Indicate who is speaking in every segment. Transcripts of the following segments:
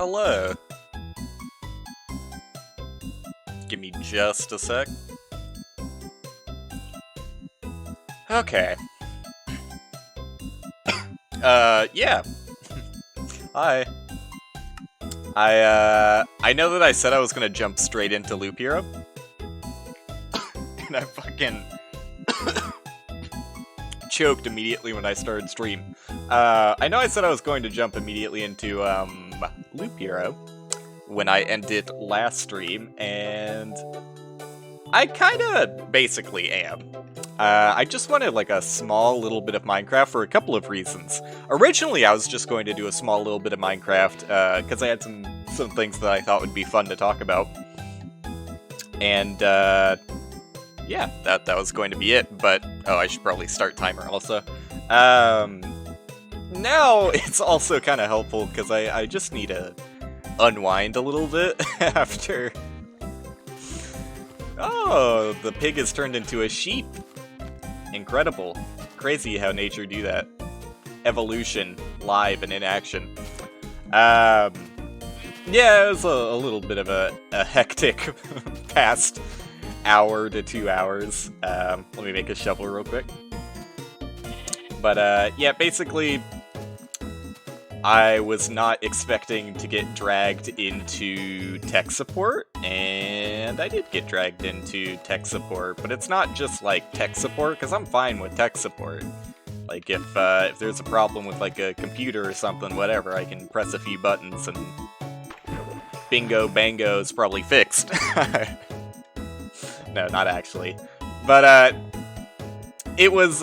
Speaker 1: Hello. Give me just a sec. Okay. Yeah. Hi. I know that I said I was gonna jump straight into Loop Hero. And I fucking choked immediately when I started stream. I know I said I was going to jump immediately into, Loop Hero when I ended last stream, and I kinda basically am. I just wanted like a small little bit of Minecraft for a couple of reasons. Originally, I was just going to do a small little bit of Minecraft, because I had some things that I thought would be fun to talk about. And, yeah, that was going to be it, but, oh, I should probably start timer also. Now, it's also kind of helpful, because I just need to unwind a little bit after... Oh, the pig has turned into a sheep. Incredible. Crazy how nature do that. Evolution, live and in action. Yeah, it was a little bit of a hectic past hour to 2 hours. Let me make a shovel real quick. But, yeah, basically, I was not expecting to get dragged into tech support, and I did get dragged into tech support, but it's not just, like, tech support, because I'm fine with tech support. Like, if there's a problem with, like, a computer or something, whatever, I can press a few buttons, and bingo bango is probably fixed. No, not actually. But, it was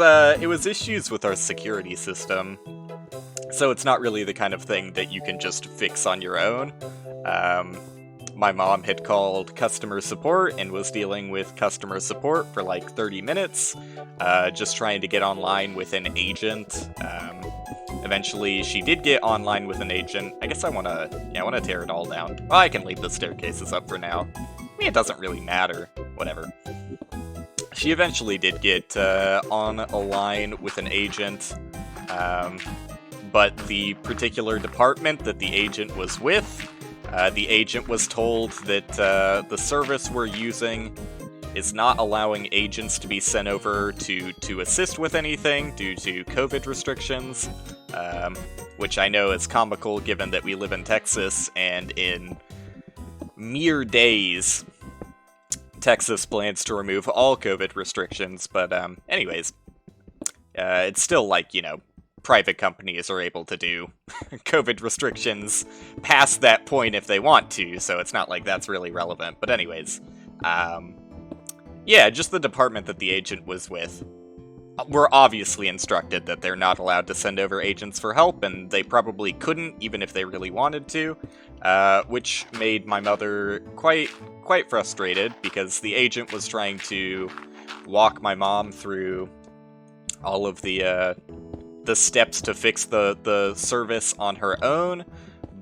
Speaker 1: issues with our security system. So it's not really the kind of thing that you can just fix on your own. My mom had called customer support and was dealing with customer support for like 30 minutes, just trying to get online with an agent. Eventually, she did get online with an agent. I guess I want to tear it all down. Well, I can leave the staircases up for now. I mean, it doesn't really matter. Whatever. She eventually did get on a line with an agent. But the particular department that the agent was with, the agent was told that the service we're using is not allowing agents to be sent over to assist with anything due to COVID restrictions, which I know is comical given that we live in Texas, and in mere days, Texas plans to remove all COVID restrictions, but anyways, it's still like, you know, private companies are able to do COVID restrictions past that point if they want to, so it's not like that's really relevant. But anyways, yeah, just the department that the agent was with were obviously instructed that they're not allowed to send over agents for help, and they probably couldn't, even if they really wanted to, which made my mother quite frustrated, because the agent was trying to walk my mom through all of the steps to fix the service on her own,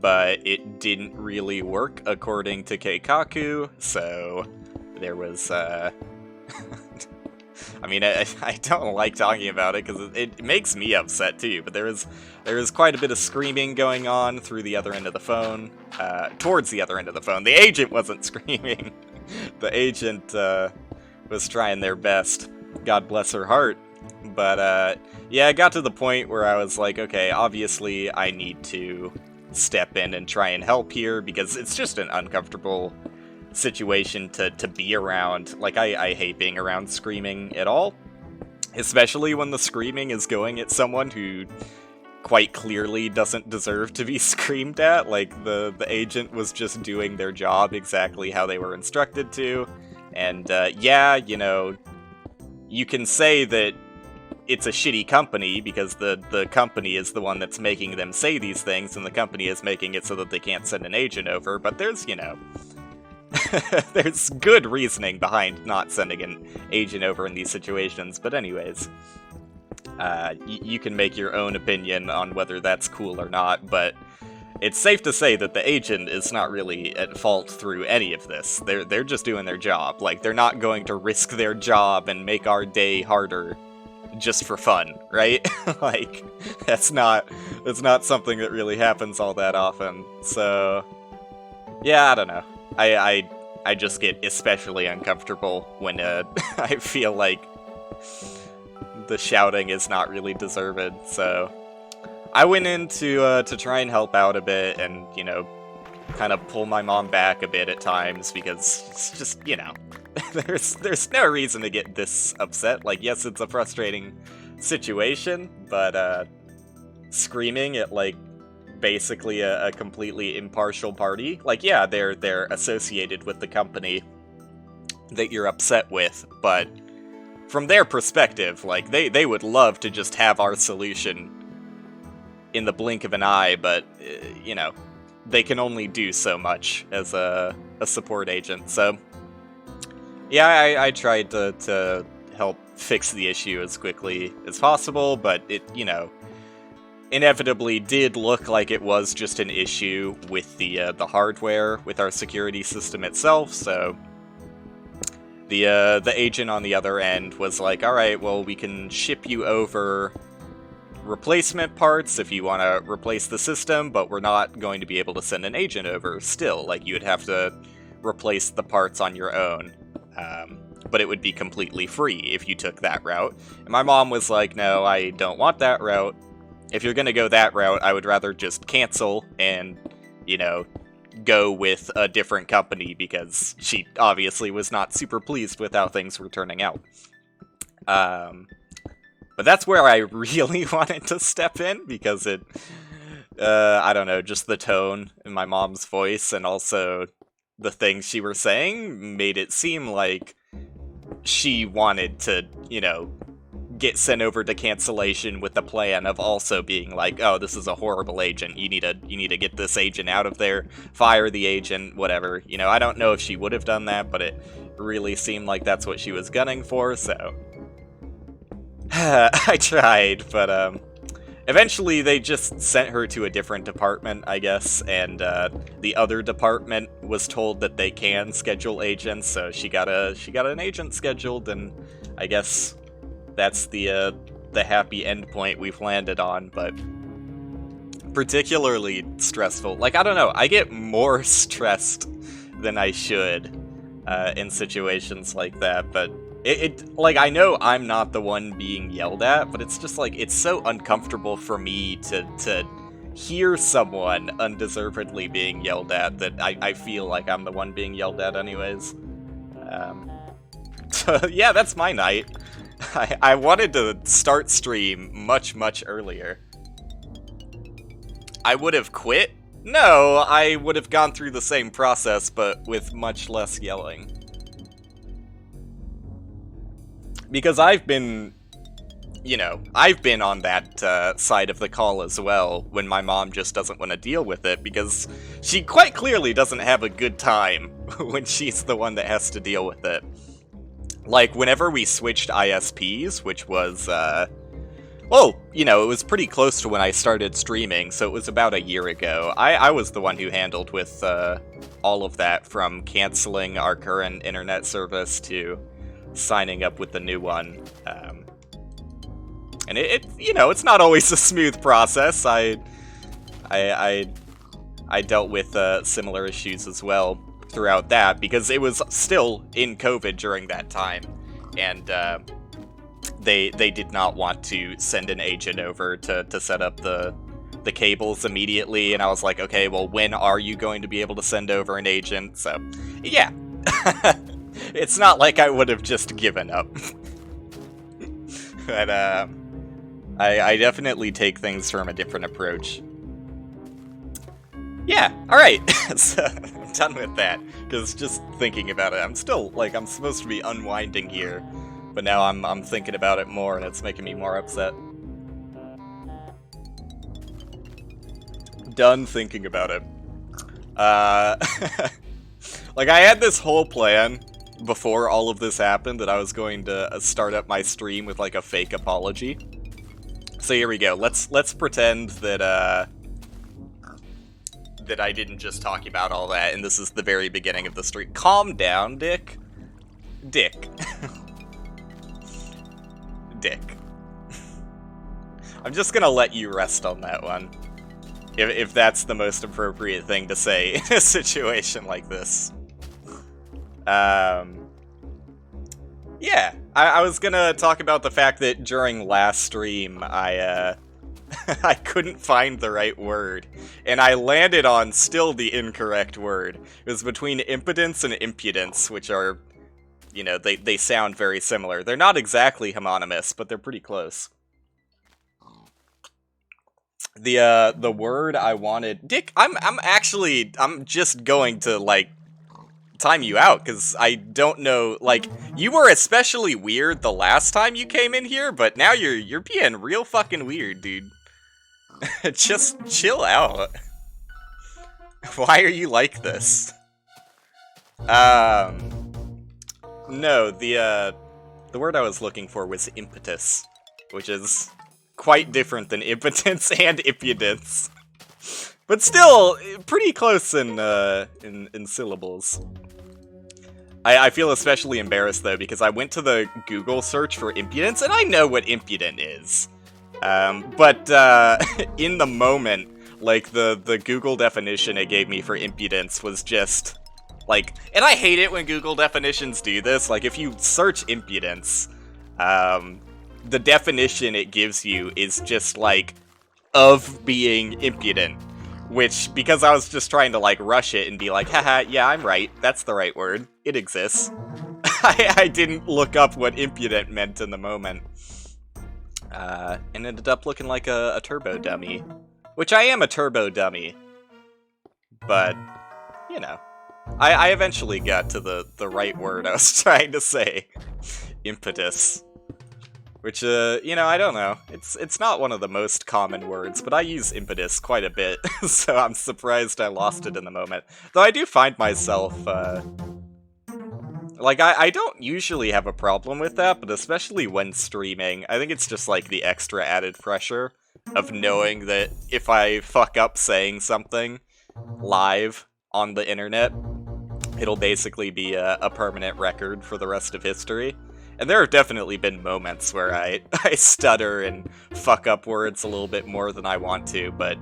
Speaker 1: but it didn't really work according to Keikaku, so there was, I mean, I don't like talking about it because it makes me upset too, but there was quite a bit of screaming going on through the other end of the phone, towards the other end of the phone. The agent wasn't screaming. The agent, was trying their best. God bless her heart. But, yeah, I got to the point where I was like, okay, obviously I need to step in and try and help here, because it's just an uncomfortable situation to be around. Like, I hate being around screaming at all, especially when the screaming is going at someone who quite clearly doesn't deserve to be screamed at. Like, the agent was just doing their job exactly how they were instructed to, and, yeah, you know, you can say that it's a shitty company because the company is the one that's making them say these things, and the company is making it so that they can't send an agent over, but there's, you know, there's good reasoning behind not sending an agent over in these situations. But anyways, you can make your own opinion on whether that's cool or not, but it's safe to say that the agent is not really at fault through any of this. They're just doing their job. Like, they're not going to risk their job and make our day harder just for fun, right? Like, that's not It's not something that really happens all that often. So, yeah, I don't know. I just get especially uncomfortable when I feel like the shouting is not really deserved. So, I went in to try and help out a bit, and kind of pull my mom back a bit at times, because it's just there's no reason to get this upset. Like, yes, it's a frustrating situation, but screaming at like basically a completely impartial party, like, yeah, they're associated with the company that you're upset with, but from their perspective, like, they would love to just have our solution in the blink of an eye, but they can only do so much as a support agent. So yeah, I tried to help fix the issue as quickly as possible, but it inevitably did look like it was just an issue with the hardware, with our security system itself. So the agent on the other end was like, all right, well, we can ship you over replacement parts if you want to replace the system, but we're not going to be able to send an agent over still. Like, you would have to replace the parts on your own. But it would be completely free if you took that route. And my mom was like, no, I don't want that route. If you're going to go that route, I would rather just cancel and, go with a different company, because she obviously was not super pleased with how things were turning out. But that's where I really wanted to step in, because I don't know, just the tone in my mom's voice and also the things she were saying made it seem like she wanted to, get sent over to cancellation with the plan of also being like, oh, this is a horrible agent. You need to get this agent out of there, fire the agent, whatever. I don't know if she would have done that, but it really seemed like that's what she was gunning for, so I tried, but eventually they just sent her to a different department, I guess, and the other department was told that they can schedule agents, so she got an agent scheduled, and I guess that's the happy endpoint we've landed on. But particularly stressful. Like, I don't know, I get more stressed than I should in situations like that, but like, I know I'm not the one being yelled at, but it's just like, it's so uncomfortable for me to hear someone undeservedly being yelled at that I feel like I'm the one being yelled at anyways. So yeah, that's my night. I wanted to start stream much earlier. I would have quit? No, I would have gone through the same process, but with much less yelling. Because I've been on that side of the call as well, when my mom just doesn't want to deal with it, because she quite clearly doesn't have a good time when she's the one that has to deal with it. Like, whenever we switched ISPs, which was, it was pretty close to when I started streaming, so it was about a year ago. I was the one who handled with all of that, from canceling our current internet service to signing up with the new one. And it's not always a smooth process. I dealt with similar issues as well throughout that, because it was still in COVID during that time, and they did not want to send an agent over to set up the cables immediately, and I was like, okay, well, when are you going to be able to send over an agent? So, yeah. It's not like I would have just given up. But, I definitely take things from a different approach. Yeah, alright. So, I'm done with that, because just thinking about it, I'm still, like, I'm supposed to be unwinding here, but now I'm thinking about it more, and it's making me more upset. Done thinking about it. Like, I had this whole plan before all of this happened that I was going to start up my stream with, like, a fake apology. So here we go. Let's pretend that that I didn't just talk about all that, and this is the very beginning of the stream. Calm down, Dick. Dick. Dick. I'm just gonna let you rest on that one. If that's the most appropriate thing to say in a situation like this. Yeah, I was gonna talk about the fact that during last stream, I I couldn't find the right word, and I landed on still the incorrect word. It was between impotence and impudence, which are, you know, they sound very similar. They're not exactly homonymous, but they're pretty close. The word I wanted, Dick, I'm just going to, like, time you out, because I don't know, like, you were especially weird the last time you came in here, but now you're being real fucking weird, dude. Just chill out. Why are you like this? No, the word I was looking for was impetus, which is quite different than impotence and impudence. But still, pretty close in syllables. I feel especially embarrassed, though, because I went to the Google search for impudence, and I know what impudent is. But in the moment, like, the Google definition it gave me for impudence was just, like, and I hate it when Google definitions do this, like, if you search impudence, the definition it gives you is just, like, of being impudent. Which, because I was just trying to, like, rush it and be like, haha, yeah, I'm right, that's the right word, it exists. I didn't look up what impudent meant in the moment. And ended up looking like a turbo dummy. Which I am a turbo dummy. But, you know. I eventually got to the right word I was trying to say. Impetus. Which, you know, I don't know. It's not one of the most common words, but I use impetus quite a bit, so I'm surprised I lost it in the moment. Though I do find myself, like, I don't usually have a problem with that, but especially when streaming, I think it's just, like, the extra added pressure of knowing that if I fuck up saying something live on the internet, it'll basically be a permanent record for the rest of history. And there have definitely been moments where I stutter and fuck up words a little bit more than I want to, but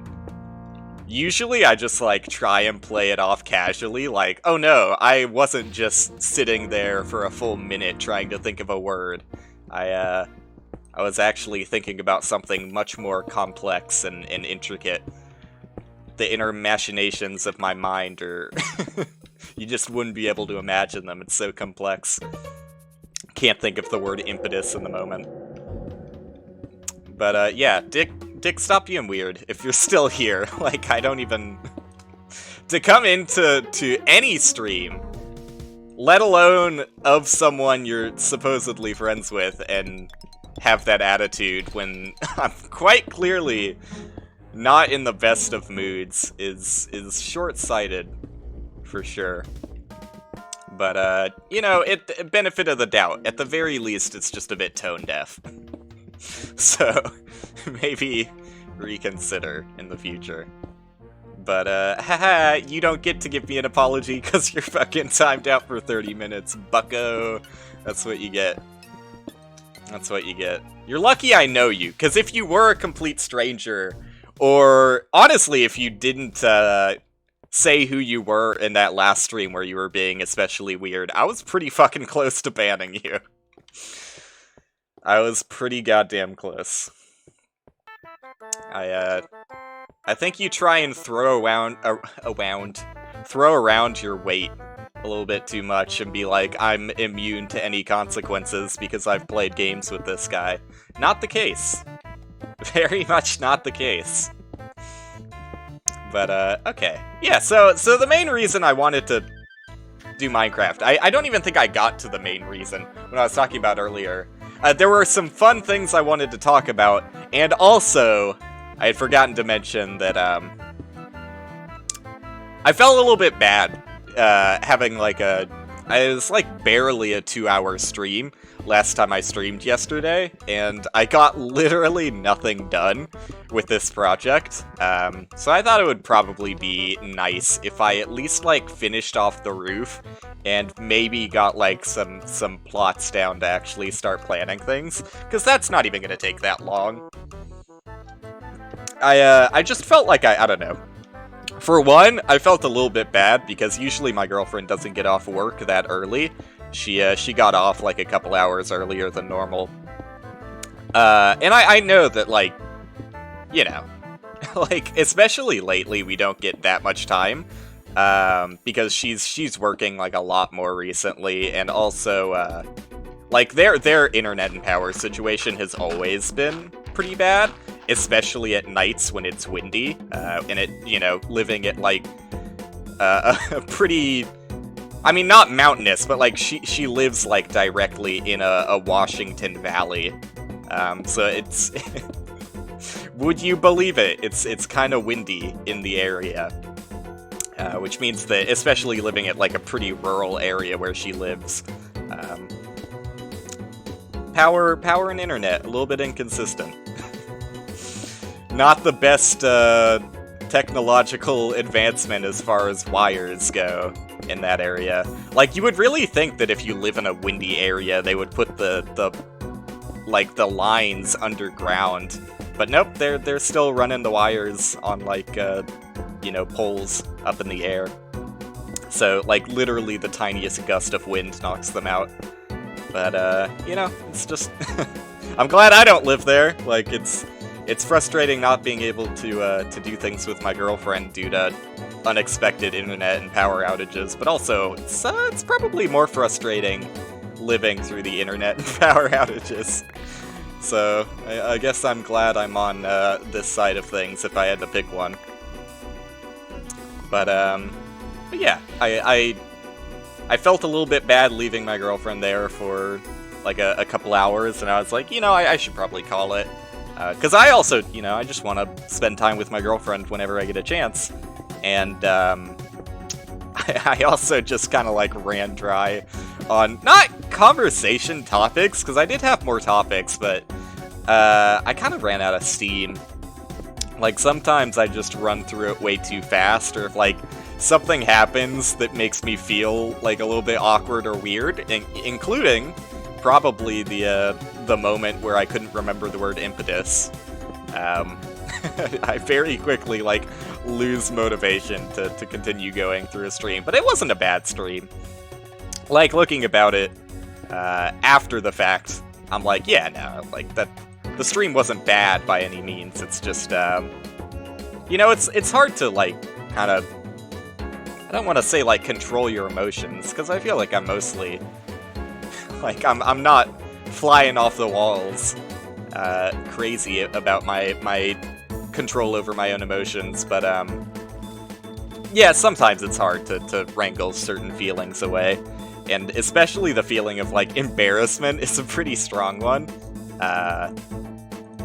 Speaker 1: usually I just, like, try and play it off casually, like, oh no, I wasn't just sitting there for a full minute trying to think of a word. I was actually thinking about something much more complex and intricate. The inner machinations of my mind are... you just wouldn't be able to imagine them, it's so complex. Can't think of the word impetus in the moment. But, yeah, Dick, stop being weird if you're still here. Like, I don't even... to come into any stream, let alone of someone you're supposedly friends with, and have that attitude when I'm quite clearly not in the best of moods, is short-sighted, for sure. But, you know, it benefit of the doubt. At the very least, it's just a bit tone-deaf. So, maybe reconsider in the future. But, haha, you don't get to give me an apology because you're fucking timed out for 30 minutes, bucko. That's what you get. That's what you get. You're lucky I know you, because if you were a complete stranger, or, honestly, if you didn't, say who you were in that last stream where you were being especially weird, I was pretty fucking close to banning you. I was pretty goddamn close. I think you try and throw around your weight a little bit too much and be like, I'm immune to any consequences because I've played games with this guy. Not the case. Very much not the case. But, okay. Yeah, so the main reason I wanted to do Minecraft, I don't even think I got to the main reason when I was talking about earlier. There were some fun things I wanted to talk about, and also, I had forgotten to mention that, I felt a little bit bad, having, like, it was, like, barely a 2-hour stream last time I streamed yesterday, and I got literally nothing done with this project, so I thought it would probably be nice if I at least, like, finished off the roof, and maybe got, like, some plots down to actually start planning things, because that's not even gonna take that long. I just felt like I don't know. For one, I felt a little bit bad because usually my girlfriend doesn't get off work that early. She got off like a couple hours earlier than normal. And I know that, like, you know, like, especially lately, we don't get that much time. Because she's working, like, a lot more recently, and also, like, their internet and power situation has always been pretty bad, especially at nights when it's windy, and it, you know, living at, like, a pretty... I mean, not mountainous, but, like, she lives, like, directly in a Washington Valley, so it's... Would you believe it? It's kind of windy in the area. Which means that, especially living at, like, a pretty rural area where she lives, power and internet, a little bit inconsistent. Not the best, technological advancement as far as wires go in that area. Like, you would really think that if you live in a windy area, they would put the lines underground. But nope, they're still running the wires on, like, you know, poles up in the air. So, like, literally the tiniest gust of wind knocks them out. But, you know, it's just... I'm glad I don't live there. Like, it's frustrating not being able to do things with my girlfriend due to unexpected internet and power outages. But also, it's probably more frustrating living through the internet and power outages. So, I guess I'm glad I'm on this side of things if I had to pick one. But yeah, I felt a little bit bad leaving my girlfriend there for, like, a couple hours, and I was like, you know, I should probably call it. Because I also, you know, I just want to spend time with my girlfriend whenever I get a chance. And I also just kind of, like, ran dry on, not conversation topics, because I did have more topics, but I kind of ran out of steam. Like, sometimes I just run through it way too fast, or if, like, something happens that makes me feel, like, a little bit awkward or weird, including probably the moment where I couldn't remember the word impetus. I very quickly, like, lose motivation to continue going through a stream, but it wasn't a bad stream. Like, looking about it after the fact, I'm like, yeah, no, like, that... The stream wasn't bad by any means, it's just, you know, it's hard to, like, kind of, I don't want to say, like, control your emotions, because I feel like I'm mostly, like, I'm not flying off the walls, crazy about my control over my own emotions, but, yeah, sometimes it's hard to wrangle certain feelings away, and especially the feeling of, like, embarrassment is a pretty strong one.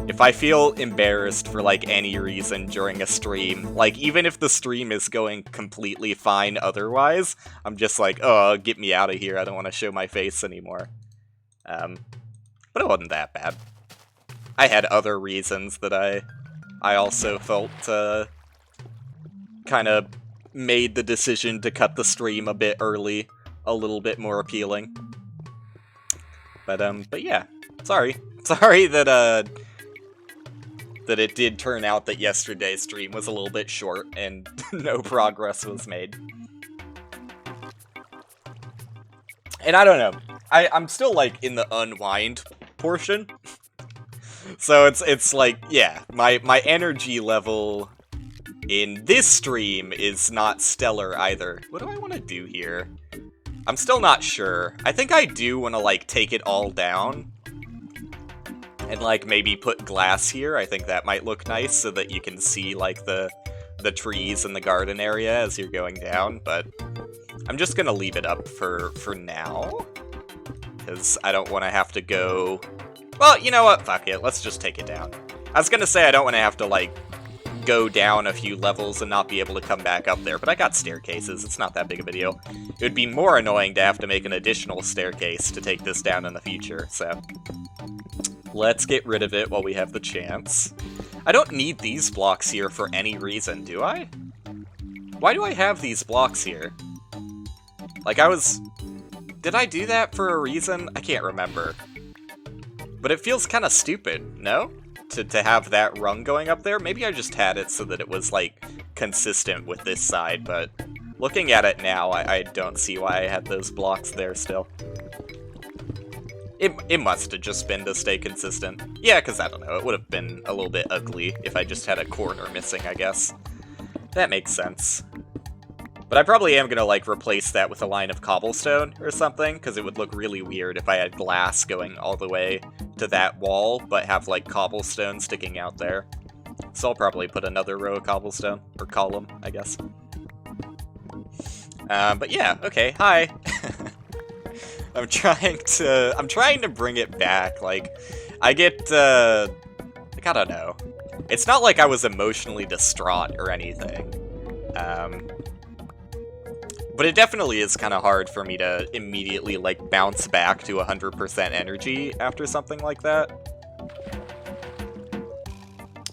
Speaker 1: If I feel embarrassed for, like, any reason during a stream, like, even if the stream is going completely fine otherwise, I'm just like, oh, get me out of here, I don't want to show my face anymore. But it wasn't that bad. I had other reasons that I also felt, kind of made the decision to cut the stream a bit early, a little bit more appealing. But yeah, sorry that, that it did turn out that yesterday's stream was a little bit short and no progress was made. And I don't know, I'm still, like, in the unwind portion. So it's like, yeah, my energy level in this stream is not stellar either. What do I want to do here? I'm still not sure. I think I do want to, like, take it all down. And, like, maybe put glass here. I think that might look nice so that you can see, like, the trees in the garden area as you're going down. But I'm just gonna leave it up for now. Because I don't want to have to go... Well, you know what? Fuck it. Let's just take it down. I was gonna say I don't want to have to, like, go down a few levels and not be able to come back up there. But I got staircases. It's not that big of a deal. It would be more annoying to have to make an additional staircase to take this down in the future. So... let's get rid of it while we have the chance. I don't need these blocks here for any reason, do I? Why do I have these blocks here? Like, did I do that for a reason? I can't remember. But it feels kind of stupid, no? to have that rung going up there. Maybe I just had it so that it was, like, consistent with this side, but looking at it now, I don't see why I had those blocks there still. It must have just been to stay consistent. Yeah, because I don't know, it would have been a little bit ugly if I just had a corner missing, I guess. That makes sense. But I probably am gonna, like, replace that with a line of cobblestone or something, because it would look really weird if I had glass going all the way to that wall, but have, like, cobblestone sticking out there. So I'll probably put another row of cobblestone, or column, I guess. But yeah, okay, hi. I'm trying to bring it back, like, I get, like, I don't know. It's not like I was emotionally distraught or anything. But it definitely is kind of hard for me to immediately, like, bounce back to 100% energy after something like that.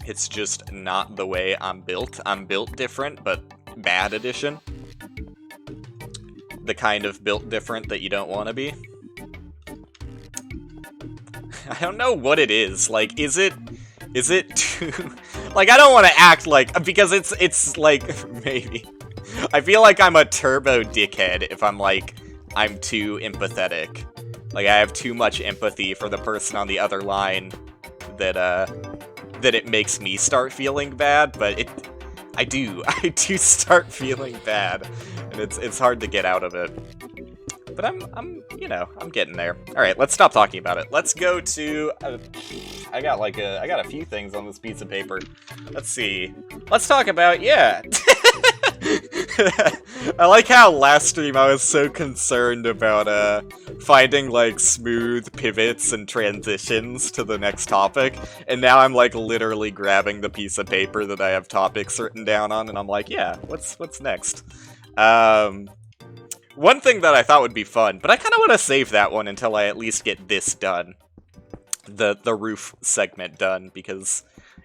Speaker 1: It's just not the way I'm built. I'm built different, but bad edition. The kind of built different that you don't want to be. I don't know what it is. Like, is it too... Like, I don't want to act like... Because it's like, maybe. I feel like I'm a turbo dickhead if I'm like, I'm too empathetic. Like, I have too much empathy for the person on the other line that it makes me start feeling bad, but I do start feeling bad, and it's hard to get out of it. But I'm getting there. All right, let's stop talking about it. Let's go to. I got a few things on this piece of paper. Let's see. Let's talk about I like how last stream I was so concerned about finding like smooth pivots and transitions to the next topic, and now I'm like literally grabbing the piece of paper that I have topics written down on, and I'm like, yeah, what's next? One thing that I thought would be fun, but I kind of want to save that one until I at least get this done, the roof segment done, because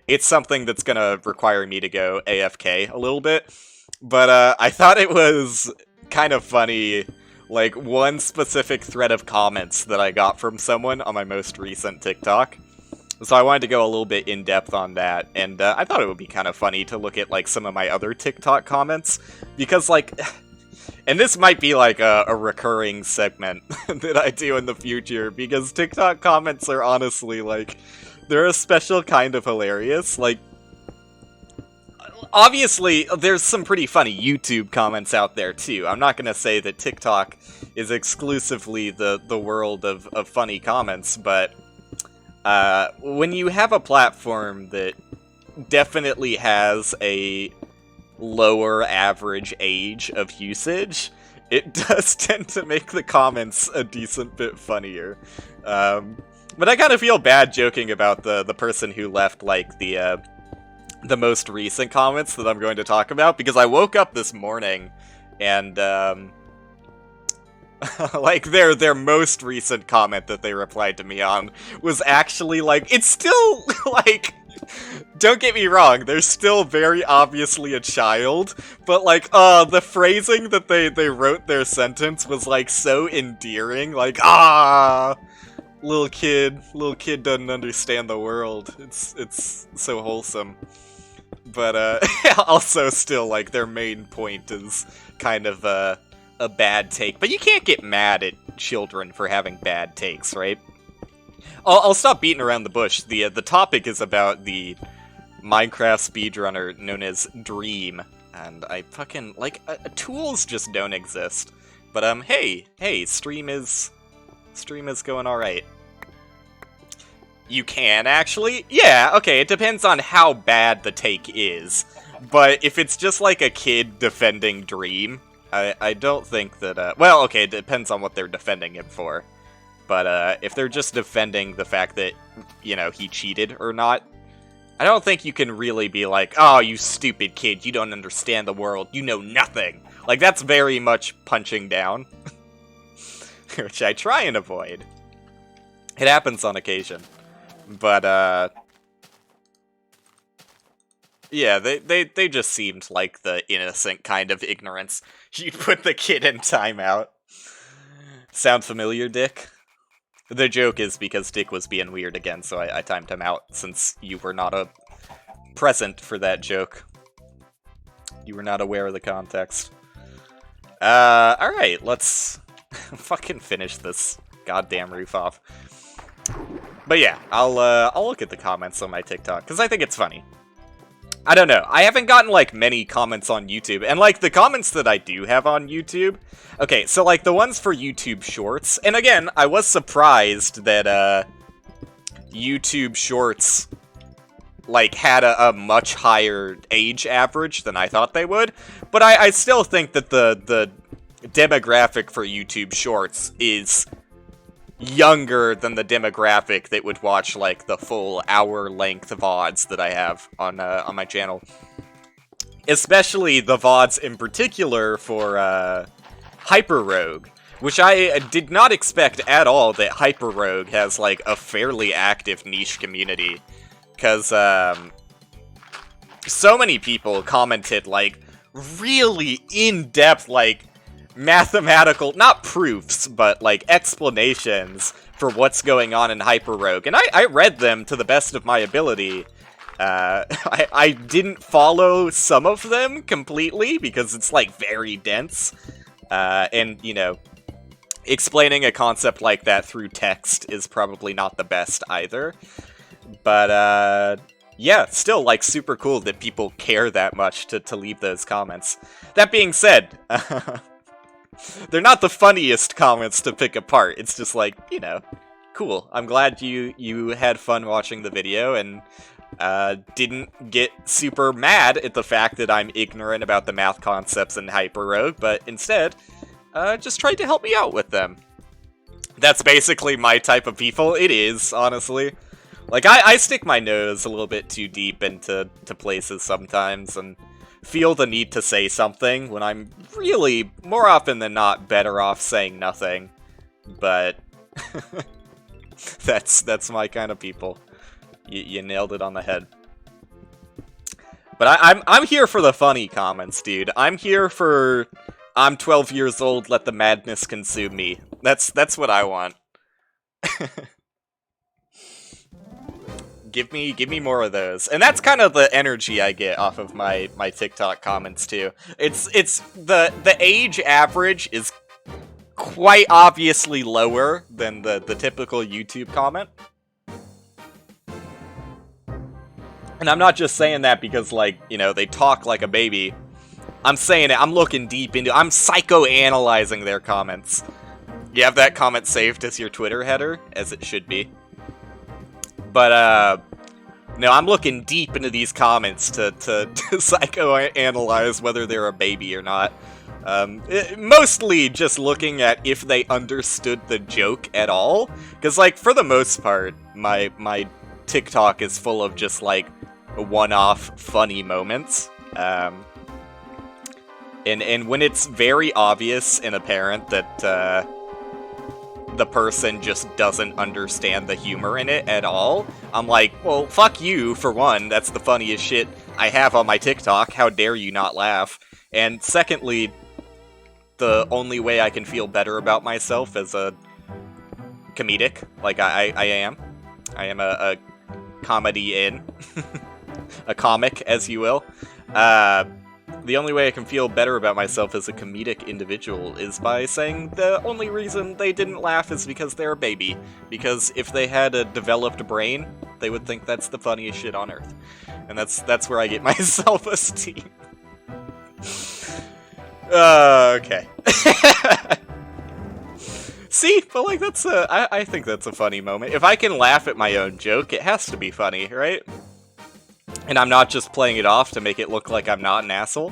Speaker 1: it's something that's gonna require me to go AFK a little bit. But I thought it was kind of funny, like, one specific thread of comments that I got from someone on my most recent TikTok. So I wanted to go a little bit in-depth on that, and I thought it would be kind of funny to look at, like, some of my other TikTok comments, because, like... And this might be, like, a recurring segment that I do in the future, because TikTok comments are honestly, like, they're a special kind of hilarious, like... Obviously, there's some pretty funny YouTube comments out there, too. I'm not gonna say that TikTok is exclusively the world of funny comments, but when you have a platform that definitely has a lower average age of usage, it does tend to make the comments a decent bit funnier. But I kind of feel bad joking about the person who left, like, the most recent comments that I'm going to talk about, because I woke up this morning and like their most recent comment that they replied to me on was actually like, it's still like, don't get me wrong, they're still very obviously a child, but like the phrasing that they wrote their sentence was like so endearing, like, little kid doesn't understand the world. It's so wholesome. But, also still, like, their main point is kind of a bad take. But you can't get mad at children for having bad takes, right? I'll stop beating around the bush. The topic is about the Minecraft speedrunner known as Dream. And I fucking, like, tools just don't exist. But, hey, stream is going alright. You can, actually? Yeah, okay, it depends on how bad the take is. But if it's just like a kid defending Dream, I don't think that, well, okay, it depends on what they're defending him for. But, if they're just defending the fact that, you know, he cheated or not, I don't think you can really be like, oh, you stupid kid, you don't understand the world, you know nothing. Like, that's very much punching down. Which I try and avoid. It happens on occasion. But, yeah, they just seemed like the innocent kind of ignorance. You'd put the kid in timeout. Sound familiar, Dick? The joke is because Dick was being weird again, so I timed him out since you were not present for that joke. You were not aware of the context. Alright, let's fucking finish this goddamn roof off. But yeah, I'll look at the comments on my TikTok, because I think it's funny. I don't know, I haven't gotten, like, many comments on YouTube, and, like, the comments that I do have on YouTube... Okay, so, like, the ones for YouTube Shorts, and again, I was surprised that, YouTube Shorts, like, had a much higher age average than I thought they would, but I still think that the demographic for YouTube Shorts is younger than the demographic that would watch, like, the full hour-length VODs that I have on my channel. Especially the VODs in particular for, Hyper Rogue, which I did not expect at all that Hyper Rogue has, like, a fairly active niche community. Because, so many people commented, like, really in-depth, like, mathematical, not proofs, but, like, explanations for what's going on in Hyper Rogue. And I read them to the best of my ability. I didn't follow some of them completely, because it's, like, very dense. And, you know, explaining a concept like that through text is probably not the best either. But, yeah, still, like, super cool that people care that much to leave those comments. That being said, they're not the funniest comments to pick apart. It's just like, you know, cool. I'm glad you had fun watching the video and didn't get super mad at the fact that I'm ignorant about the math concepts in Hyper Rogue, but instead, just tried to help me out with them. That's basically my type of people. It is, honestly. Like, I stick my nose a little bit too deep into places sometimes, and feel the need to say something when I'm really, more often than not, better off saying nothing. But that's my kind of people. You nailed it on the head. But I'm here for the funny comments, dude. I'm here for I'm 12 years old, let the madness consume me. That's what I want. Give me more of those. And that's kind of the energy I get off of my TikTok comments too. It's the age average is quite obviously lower than the typical YouTube comment. And I'm not just saying that because, like, you know, they talk like a baby. I'm saying it, I'm looking deep into I'm psychoanalyzing their comments. You have that comment saved as your Twitter header, as it should be. But, no, I'm looking deep into these comments to psychoanalyze whether they're a baby or not. Mostly just looking at if they understood the joke at all. Because, like, for the most part, my TikTok is full of just, like, one-off funny moments. And when it's very obvious and apparent that, the person just doesn't understand the humor in it at all, I'm like, well, fuck you, for one, that's the funniest shit I have on my TikTok, how dare you not laugh? And secondly, the only way I can feel better about myself as a comedic, like I am a comedy-in, a comic, as you will, the only way I can feel better about myself as a comedic individual is by saying the only reason they didn't laugh is because they're a baby. Because if they had a developed brain, they would think that's the funniest shit on earth. And that's where I get my self-esteem. Okay. See? But, like, that's I think that's a funny moment. If I can laugh at my own joke, it has to be funny, right? And I'm not just playing it off to make it look like I'm not an asshole.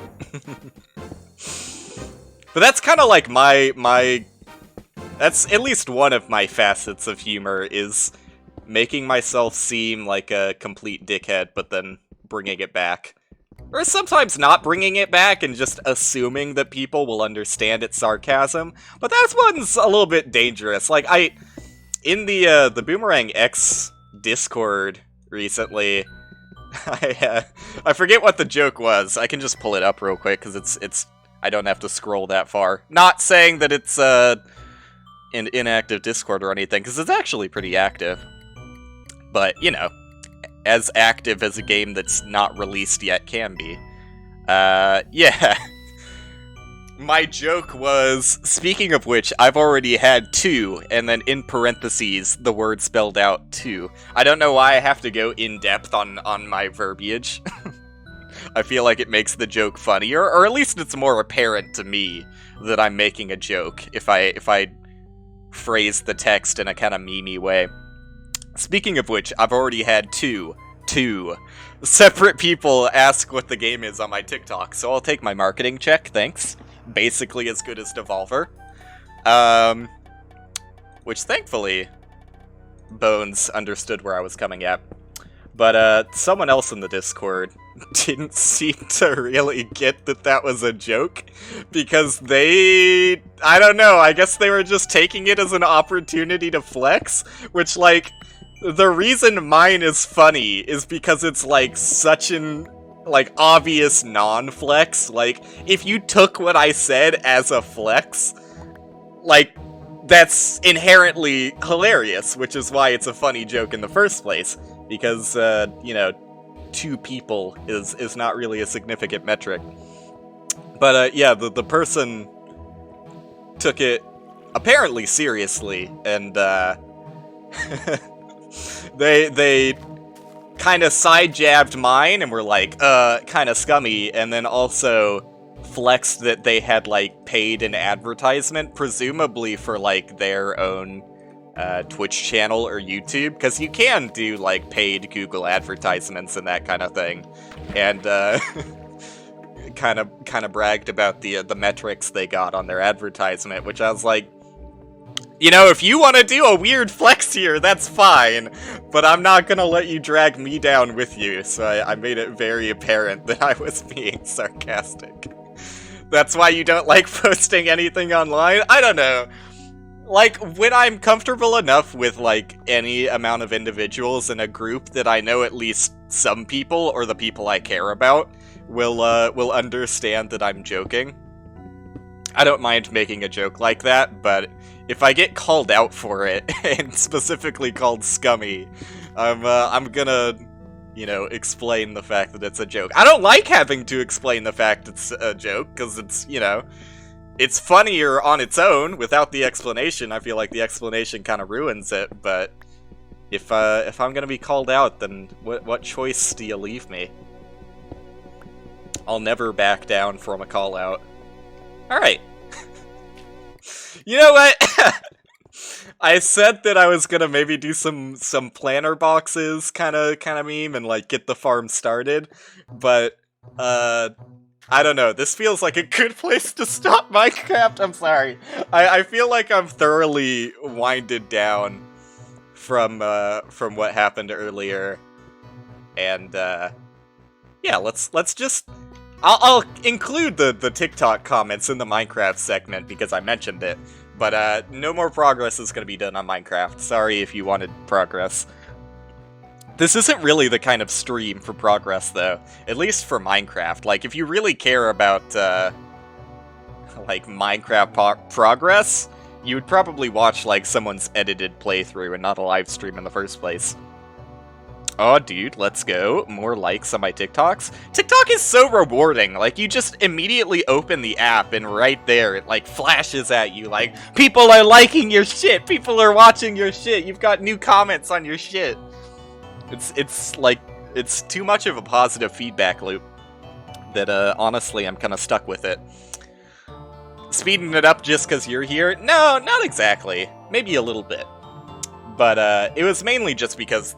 Speaker 1: But that's kind of like my... That's at least one of my facets of humor, is making myself seem like a complete dickhead, but then bringing it back. Or sometimes not bringing it back and just assuming that people will understand its sarcasm. But that one's a little bit dangerous. Like, in the Boomerang X Discord recently... I forget what the joke was. I can just pull it up real quick, because it's I don't have to scroll that far. Not saying that it's, an inactive Discord or anything, because it's actually pretty active. But, you know, as active as a game that's not released yet can be. Yeah. My joke was, speaking of which, I've already had 2, and then in parentheses, the word spelled out 2. I don't know why I have to go in-depth on my verbiage. I feel like it makes the joke funnier, or at least it's more apparent to me that I'm making a joke if I phrase the text in a kind of meme-y way. Speaking of which, I've already had two separate people ask what the game is on my TikTok, so I'll take my marketing check, thanks. Basically as good as Devolver. Which thankfully, Bones understood where I was coming at. But someone else in the Discord didn't seem to really get that was a joke, because I don't know, I guess they were just taking it as an opportunity to flex, which, like, the reason mine is funny is because it's, like, such an, like, obvious non-flex. Like, if you took what I said as a flex, like, that's inherently hilarious, which is why it's a funny joke in the first place. Because, you know, 2 people is not really a significant metric. But, yeah, the person took it apparently seriously, and, they kind of side-jabbed mine and were like, kind of scummy, and then also flexed that they had, like, paid an advertisement, presumably for, like, their own Twitch channel or YouTube, because you can do, like, paid Google advertisements and that kind of thing, and kind of bragged about the metrics they got on their advertisement, which I was like, you know, if you want to do a weird flex here, that's fine, but I'm not gonna let you drag me down with you, so I made it very apparent that I was being sarcastic. That's why you don't like posting anything online? I don't know. Like, when I'm comfortable enough with, like, any amount of individuals in a group that I know at least some people, or the people I care about, will understand that I'm joking. I don't mind making a joke like that, but if I get called out for it, and specifically called scummy, I'm gonna, you know, explain the fact that it's a joke. I don't like having to explain the fact it's a joke, because it's, you know, it's funnier on its own without the explanation. I feel like the explanation kind of ruins it, but if I'm gonna be called out, then what choice do you leave me? I'll never back down from a call out. Alright. You know what? I said that I was gonna maybe do some planner boxes kind of meme and, like, get the farm started, but I don't know, this feels like a good place to stop Minecraft. I'm sorry. I feel like I'm thoroughly winded down from what happened earlier, and yeah, let's just I'll include the TikTok comments in the Minecraft segment because I mentioned it, but no more progress is going to be done on Minecraft. Sorry if you wanted progress. This isn't really the kind of stream for progress, though. At least for Minecraft. Like, if you really care about, like, Minecraft progress, you would probably watch, like, someone's edited playthrough and not a live stream in the first place. Oh, dude, let's go. More likes on my TikToks. TikTok is so rewarding. Like, you just immediately open the app, and right there, it, like, flashes at you, like, people are liking your shit! People are watching your shit! You've got new comments on your shit! It's like, it's too much of a positive feedback loop that, honestly, I'm kind of stuck with it. Speeding it up just because you're here? No, not exactly. Maybe a little bit. But, it was mainly just because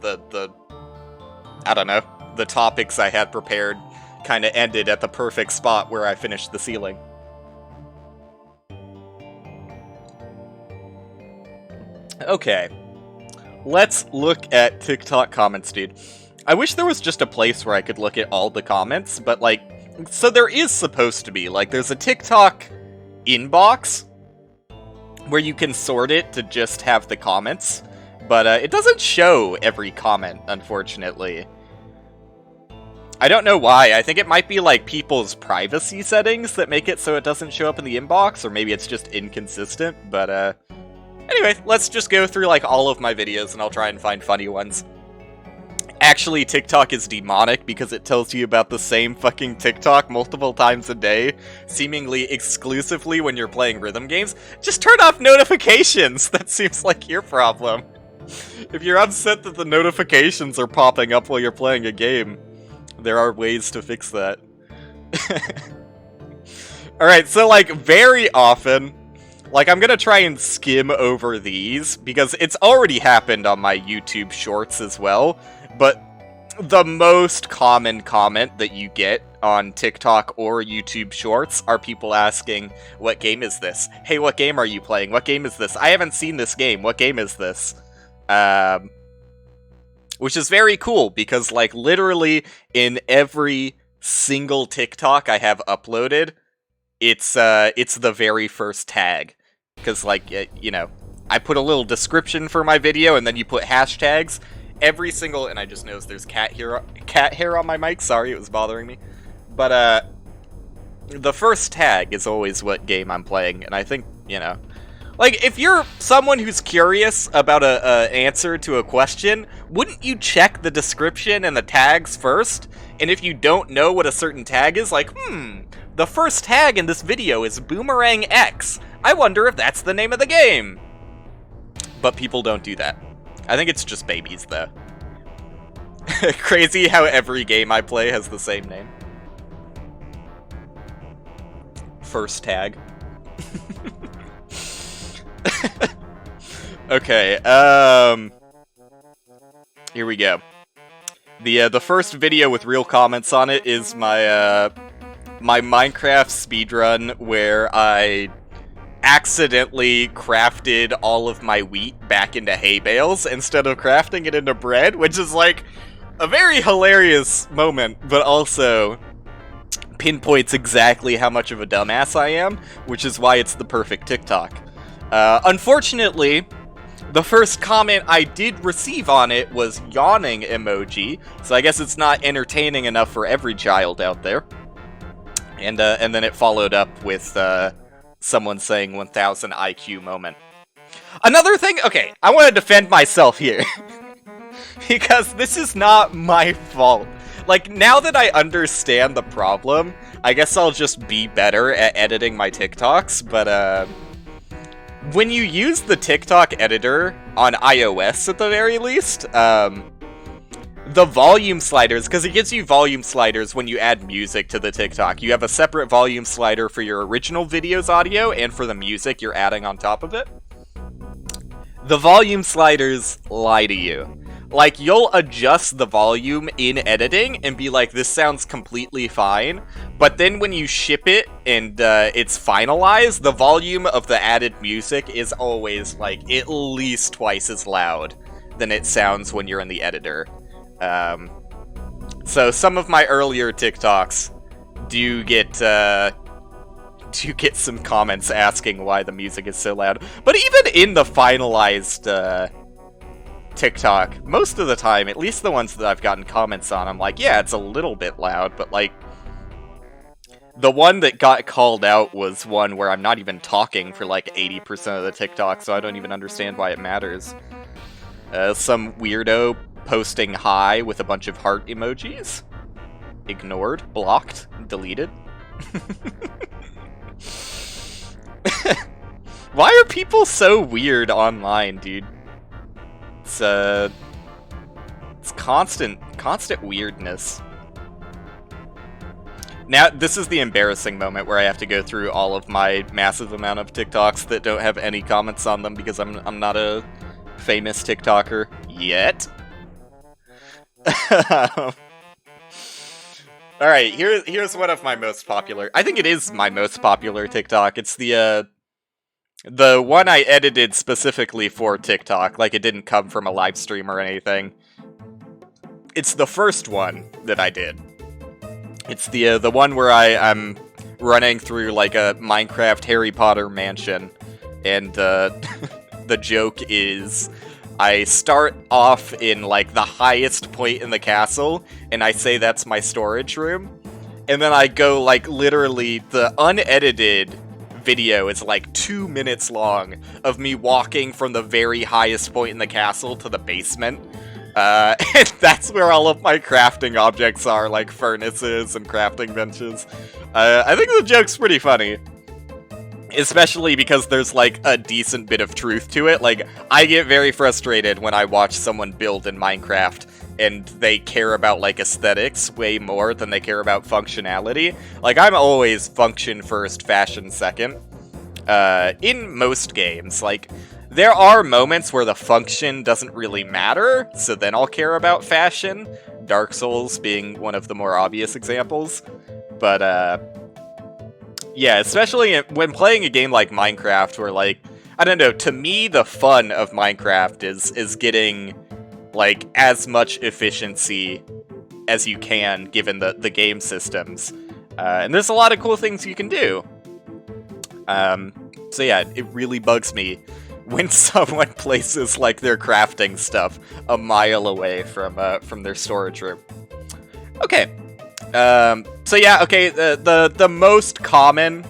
Speaker 1: I don't know, the topics I had prepared kind of ended at the perfect spot where I finished the ceiling. Okay. Let's look at TikTok comments, dude. I wish there was just a place where I could look at all the comments, but, like, so there is supposed to be. Like, there's a TikTok inbox where you can sort it to just have the comments, but it doesn't show every comment, unfortunately. I don't know why. I think it might be, like, people's privacy settings that make it so it doesn't show up in the inbox, or maybe it's just inconsistent, but, Anyway, let's just go through, like, all of my videos, and I'll try and find funny ones. Actually, TikTok is demonic because it tells you about the same fucking TikTok multiple times a day, seemingly exclusively when you're playing rhythm games. Just turn off notifications! That seems like your problem. If you're upset that the notifications are popping up while you're playing a game, there are ways to fix that. Alright, so, like, very often, like, I'm gonna try and skim over these, because it's already happened on my YouTube Shorts as well, but the most common comment that you get on TikTok or YouTube Shorts are people asking, what game is this? Hey, what game are you playing? What game is this? I haven't seen this game. What game is this? Which is very cool, because, like, literally in every single TikTok I have uploaded, it's the very first tag. Because, like, you know, I put a little description for my video, and then you put hashtags. Every single, and I just noticed there's cat hair on my mic, sorry, it was bothering me. But, the first tag is always what game I'm playing, and I think, you know, like, if you're someone who's curious about a answer to a question, wouldn't you check the description and the tags first? And if you don't know what a certain tag is, like, the first tag in this video is Boomerang X. I wonder if that's the name of the game. But people don't do that. I think it's just babies, though. Crazy how every game I play has the same name. First tag. Okay, here we go. The first video with real comments on it is my, my Minecraft speedrun where I accidentally crafted all of my wheat back into hay bales instead of crafting it into bread, which is, like, a very hilarious moment, but also pinpoints exactly how much of a dumbass I am, which is why it's the perfect TikTok. Unfortunately, the first comment I did receive on it was yawning emoji, so I guess it's not entertaining enough for every child out there. And then it followed up with, someone saying 1000 IQ moment. Another thing, okay, I want to defend myself here. Because this is not my fault. Like, now that I understand the problem, I guess I'll just be better at editing my TikToks, but, when you use the TikTok editor on iOS at the very least, the volume sliders, because it gives you volume sliders when you add music to the TikTok. You have a separate volume slider for your original video's audio and for the music you're adding on top of it. The volume sliders lie to you. Like, you'll adjust the volume in editing and be like, this sounds completely fine, but then when you ship it and it's finalized, the volume of the added music is always, like, at least twice as loud than it sounds when you're in the editor. So some of my earlier TikToks do get some comments asking why the music is so loud. But even in the finalized TikTok, most of the time, at least the ones that I've gotten comments on, I'm like, yeah, it's a little bit loud, but, like, the one that got called out was one where I'm not even talking for, like, 80% of the TikTok, so I don't even understand why it matters. Some weirdo posting hi with a bunch of heart emojis. Ignored, blocked, deleted. Why are people so weird online, dude? It's constant weirdness. Now, this is the embarrassing moment where I have to go through all of my massive amount of TikToks that don't have any comments on them because I'm not a famous TikToker yet. Alright, here's one of my most popular... I think it is my most popular TikTok. It's the one I edited specifically for TikTok. Like, it didn't come from a live stream or anything. It's the first one that I did. It's the one where I'm running through, like, a Minecraft Harry Potter mansion. And, the joke is... I start off in, like, the highest point in the castle, and I say that's my storage room. And then I go, like, literally the unedited video is like 2 minutes long of me walking from the very highest point in the castle to the basement. And that's where all of my crafting objects are, like furnaces and crafting benches. I think the joke's pretty funny. Especially because there's, like, a decent bit of truth to it. Like, I get very frustrated when I watch someone build in Minecraft and they care about, like, aesthetics way more than they care about functionality. Like, I'm always function first, fashion second. In most games, like, there are moments where the function doesn't really matter, so then I'll care about fashion. Dark Souls being one of the more obvious examples. But, yeah, especially when playing a game like Minecraft, where, like, I don't know, to me, the fun of Minecraft is getting, like, as much efficiency as you can, given the game systems. And there's a lot of cool things you can do. So yeah, it really bugs me when someone places, like, their crafting stuff a mile away from their storage room. Okay. So yeah, okay, the most common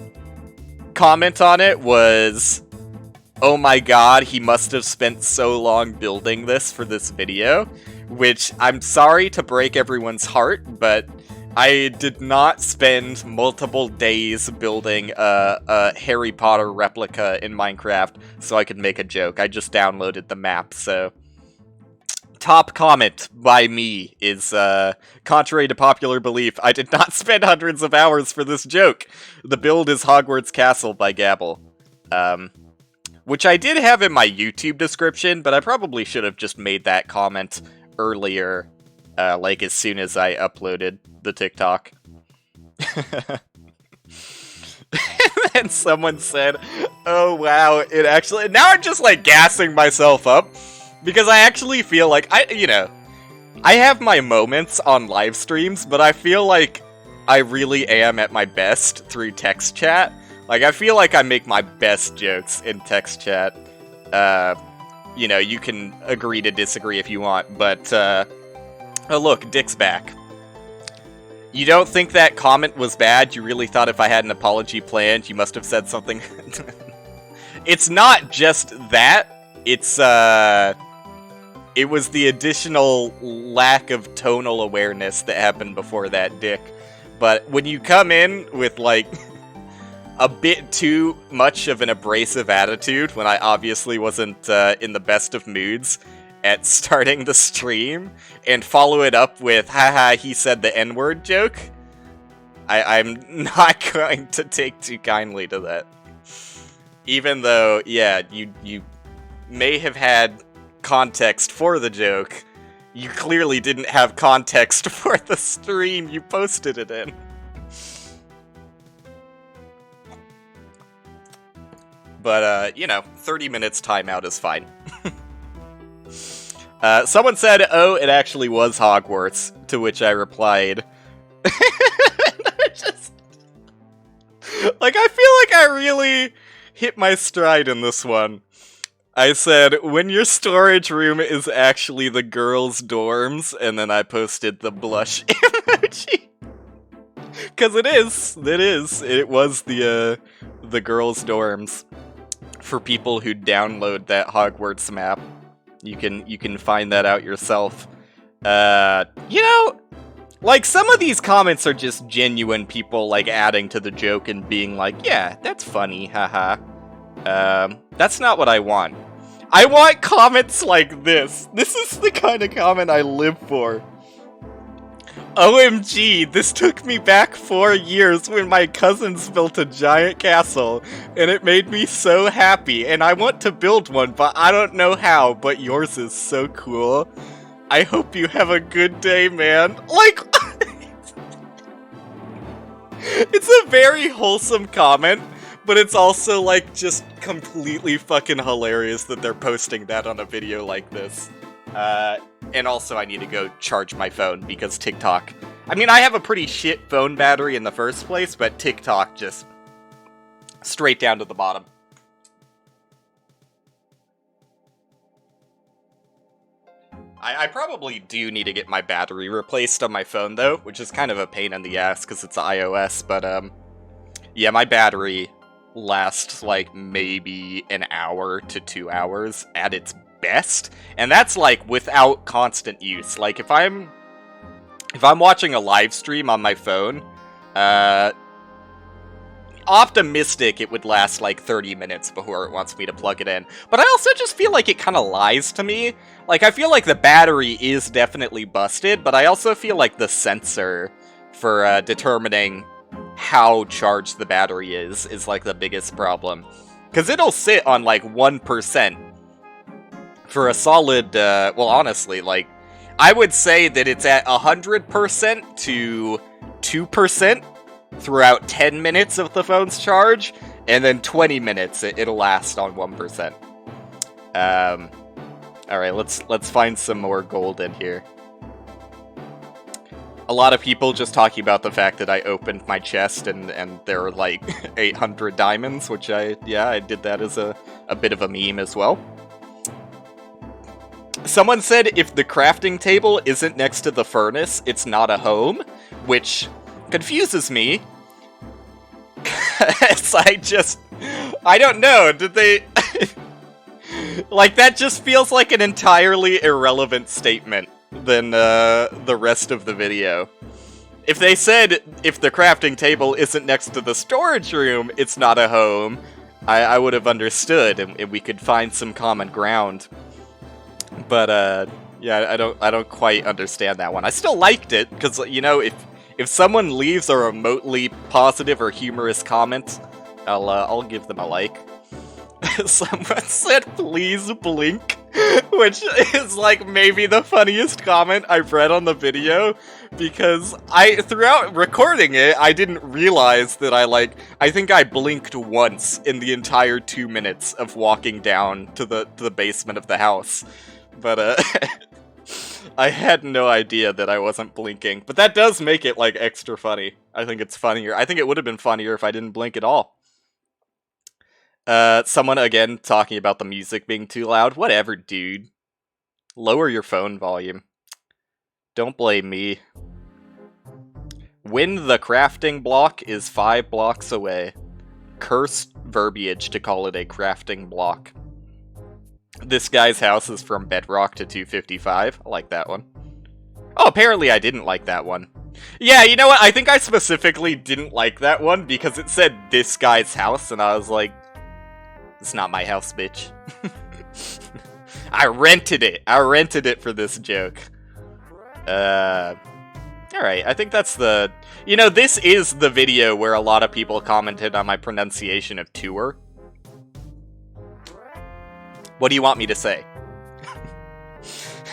Speaker 1: comment on it was, oh my god, he must have spent so long building this for this video, which I'm sorry to break everyone's heart, but I did not spend multiple days building a Harry Potter replica in Minecraft so I could make a joke. I just downloaded the map, so... Top comment by me is, contrary to popular belief, I did not spend hundreds of hours for this joke. The build is Hogwarts Castle by Gabble. Which I did have in my YouTube description, but I probably should have just made that comment earlier, like as soon as I uploaded the TikTok. And someone said, oh wow, it actually... Now I'm just, like, gassing myself up. Because I actually feel like, I have my moments on live streams, but I feel like I really am at my best through text chat. Like, I feel like I make my best jokes in text chat. You know, you can agree to disagree if you want, but, oh look, Dick's back. You don't think that comment was bad? You really thought if I had an apology planned, you must have said something? It's not just that, it's, it was the additional lack of tonal awareness that happened before that, Dick. But when you come in with, like, a bit too much of an abrasive attitude, when I obviously wasn't in the best of moods at starting the stream, and follow it up with, haha, he said the N-word joke, I'm not going to take too kindly to that. Even though, yeah, you may have had context for the joke, you clearly didn't have context for the stream you posted it in. But, you know, 30 minutes timeout is fine. Someone said, oh, it actually was Hogwarts, to which I replied... Like, I feel like I really hit my stride in this one. I said, when your storage room is actually the girls' dorms, and then I posted the blush emoji. Cause it is. It was the girls' dorms. For people who download that Hogwarts map. You can find that out yourself. You know, like, some of these comments are just genuine people, like, adding to the joke and being like, yeah, that's funny, haha. That's not what I want. I want comments like this. This is the kind of comment I live for. OMG, this took me back 4 years when my cousins built a giant castle, and it made me so happy, and I want to build one, but I don't know how, but yours is so cool. I hope you have a good day, man. Like, it's a very wholesome comment, but it's also, like, just completely fucking hilarious that they're posting that on a video like this. And also I need to go charge my phone because TikTok... I mean, I have a pretty shit phone battery in the first place, but TikTok just... straight down to the bottom. I probably do need to get my battery replaced on my phone, though, which is kind of a pain in the ass because it's iOS, but, yeah, my battery last, like, maybe an hour to 2 hours at its best, and that's, like, without constant use. Like, if I'm watching a live stream on my phone, optimistic it would last like 30 minutes before it wants me to plug it in. But I also just feel like it kind of lies to me. Like, I feel like the battery is definitely busted, but I also feel like the sensor for determining how charged the battery is like the biggest problem. Because it'll sit on like 1% for a solid, well, honestly, like, I would say that it's at 100% to 2% throughout 10 minutes of the phone's charge, and then 20 minutes it'll last on 1%. Alright, let's find some more gold in here. A lot of people just talking about the fact that I opened my chest and there were like 800 diamonds, which I did that as a bit of a meme as well. Someone said if the crafting table isn't next to the furnace, it's not a home, which confuses me. I don't know, did they... like, that just feels like an entirely irrelevant statement than the rest of the video. If they said, if the crafting table isn't next to the storage room, it's not a home, I would have understood, and we could find some common ground. But, yeah, I don't quite understand that one. I still liked it, because, you know, if someone leaves a remotely positive or humorous comment, I'll give them a like. Someone said, please blink, which is, like, maybe the funniest comment I've read on the video, because throughout recording it, I didn't realize that I think I blinked once in the entire 2 minutes of walking down to the basement of the house. But, I had no idea that I wasn't blinking. But that does make it, like, extra funny. I think it's funnier. I think it would have been funnier if I didn't blink at all. Someone, again, talking about the music being too loud. Whatever, dude. Lower your phone volume. Don't blame me. When the crafting block is 5 blocks away. Cursed verbiage to call it a crafting block. This guy's house is from Bedrock to 255. I like that one. Oh, apparently I didn't like that one. Yeah, you know what? I think I specifically didn't like that one because it said this guy's house, and I was like, it's not my house, bitch. I rented it. I rented it for this joke. Alright, I think that's the... You know, this is the video where a lot of people commented on my pronunciation of tour. What do you want me to say?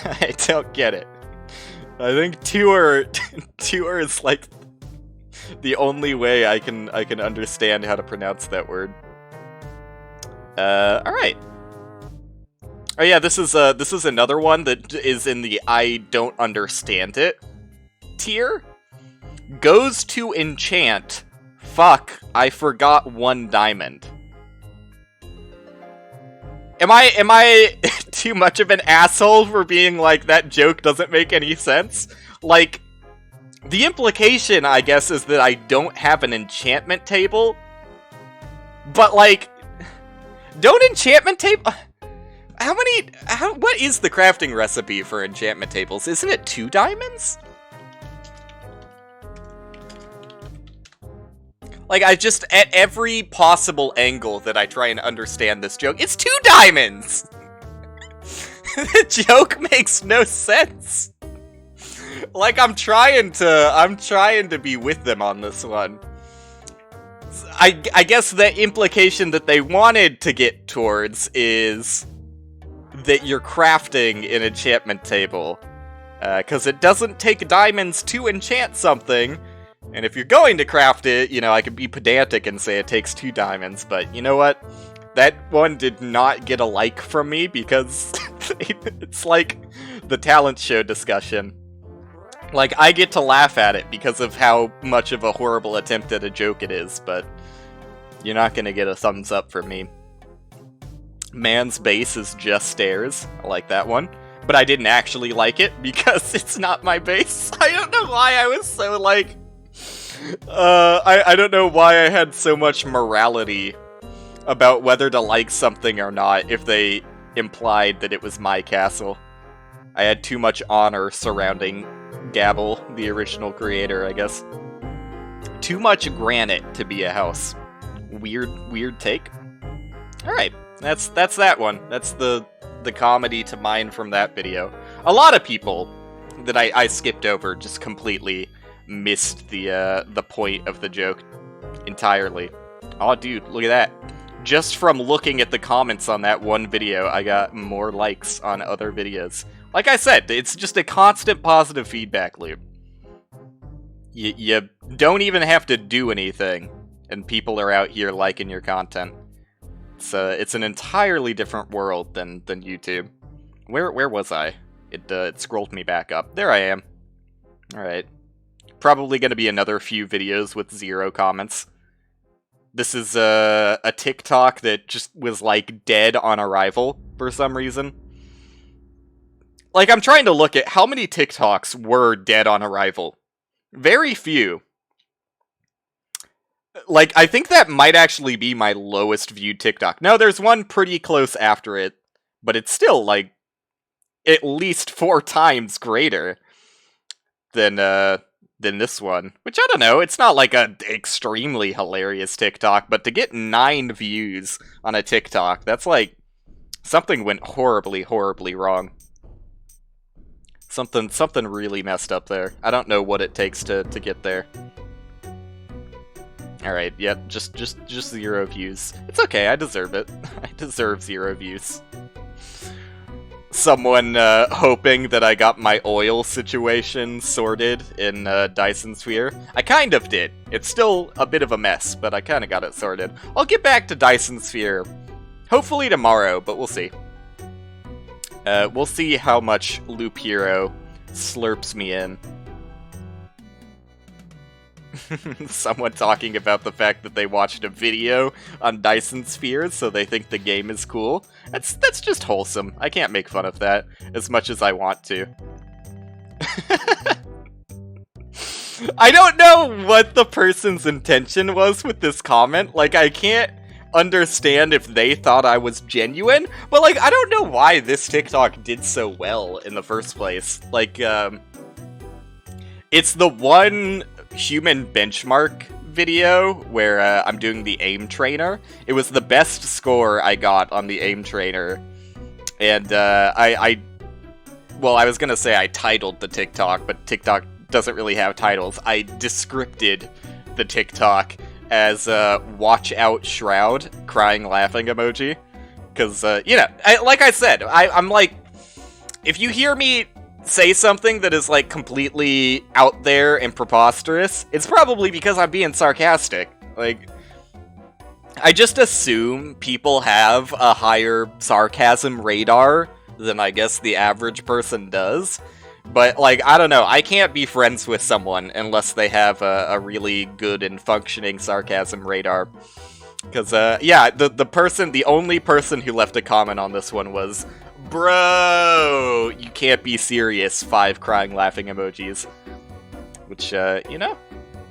Speaker 1: I don't get it. I think tour is like the only way I can understand how to pronounce that word. Alright. Oh yeah, this is another one that is in the I don't understand it tier. Goes to enchant. Fuck, I forgot 1 diamond. Am I too much of an asshole for being like, that joke doesn't make any sense? Like, the implication, I guess, is that I don't have an enchantment table. But, like, don't enchantment table... what is the crafting recipe for enchantment tables? Isn't it 2 diamonds? Like, I just, at every possible angle that I try and understand this joke, it's 2 diamonds! The joke makes no sense. Like, I'm trying to be with them on this one. I guess the implication that they wanted to get towards is that you're crafting an enchantment table. Because it doesn't take diamonds to enchant something. And if you're going to craft it, you know, I could be pedantic and say it takes 2 diamonds, but you know what? That one did not get a like from me because it's like the talent show discussion. Like, I get to laugh at it because of how much of a horrible attempt at a joke it is, but you're not gonna get a thumbs up from me. Man's base is just stairs. I like that one. But I didn't actually like it because it's not my base. I don't know why I was so, like... I don't know why I had so much morality about whether to like something or not if they implied that it was my castle. I had too much honor surrounding Gabble, the original creator, I guess. Too much granite to be a house. Weird take. Alright, that's that one. That's the comedy to mine from that video. A lot of people that I skipped over just completely missed the point of the joke entirely. Oh, dude, look at that. Just from looking at the comments on that one video, I got more likes on other videos. Like I said, it's just a constant positive feedback loop. You don't even have to do anything, and people are out here liking your content. It's an entirely different world than YouTube. Where was I? It scrolled me back up. There I am. Alright. Probably gonna be another few videos with 0 comments. This is a TikTok that just was, like, dead on arrival for some reason. Like, I'm trying to look at how many TikToks were dead on arrival. Very few. Like, I think that might actually be my lowest viewed TikTok. No, there's one pretty close after it, but it's still, like, at least 4 times greater than this one. Which, I don't know, it's not like a extremely hilarious TikTok, but to get 9 views on a TikTok, that's like, something went horribly, horribly wrong. Something really messed up there. I don't know what it takes to get there. Alright, yeah, just 0 views. It's okay, I deserve it. I deserve 0 views. Someone hoping that I got my oil situation sorted in Dyson Sphere. I kind of did. It's still a bit of a mess, but I kind of got it sorted. I'll get back to Dyson Sphere hopefully tomorrow, but we'll see. We'll see how much Loop Hero slurps me in. Someone talking about the fact that they watched a video on Dyson Spheres, so they think the game is cool. That's just wholesome. I can't make fun of that as much as I want to. I don't know what the person's intention was with this comment. Like, I can't understand if they thought I was genuine, but, like, I don't know why this TikTok did so well in the first place. Like, it's the one human benchmark video where I'm doing the aim trainer. It was the best score I got on the aim trainer, and well, I was gonna say I titled the TikTok, but TikTok doesn't really have titles. I descripted the TikTok as watch out shroud, crying laughing emoji, because you know, like I said, I'm like, if you hear me say something that is, like, completely out there and preposterous, it's probably because I'm being sarcastic. Like, I just assume people have a higher sarcasm radar than I guess the average person does. But, like, I don't know, I can't be friends with someone unless they have a really good and functioning sarcasm radar. Because, yeah, the only person who left a comment on this one was, "Bro, you can't be serious," 5 crying laughing emojis. Which, you know,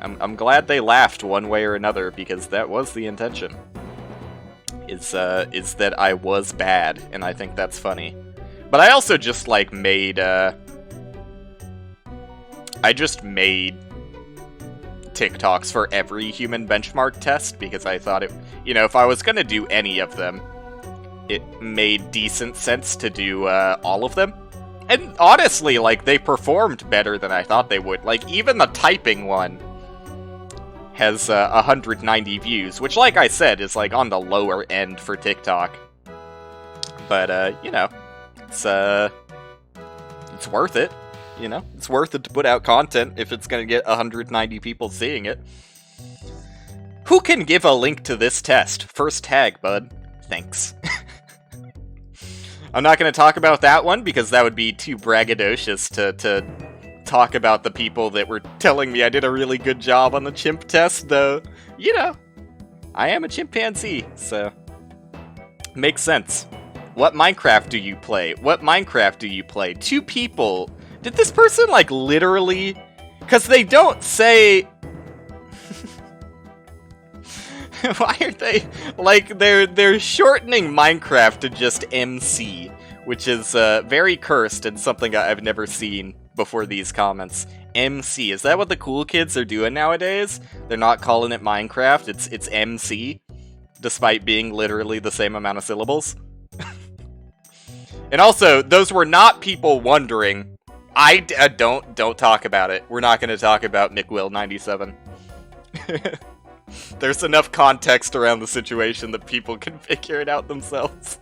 Speaker 1: I'm glad they laughed one way or another, because that was the intention. Is that I was bad, and I think that's funny. But I also just, like, I just made TikToks for every human benchmark test, because I thought it, you know, if I was gonna do any of them, it made decent sense to do all of them. And honestly, like, they performed better than I thought they would. Like, even the typing one has 190 views, which, like I said, is, like, on the lower end for TikTok. But, you know, it's worth it. You know, it's worth it to put out content if it's gonna get 190 people seeing it. Who can give a link to this test? First tag, bud. Thanks. I'm not going to talk about that one, because that would be too braggadocious to talk about the people that were telling me I did a really good job on the chimp test, though, you know, I am a chimpanzee, so makes sense. What Minecraft do you play? What Minecraft do you play? 2 people. Did this person, like, literally... Because they don't say... Why are they like they're shortening Minecraft to just MC, which is very cursed and something I've never seen before these comments. MC, is that what the cool kids are doing nowadays? They're not calling it Minecraft, it's MC, despite being literally the same amount of syllables. And also, those were not people wondering. Don't talk about it. We're not going to talk about McWill97. There's enough context around the situation that people can figure it out themselves.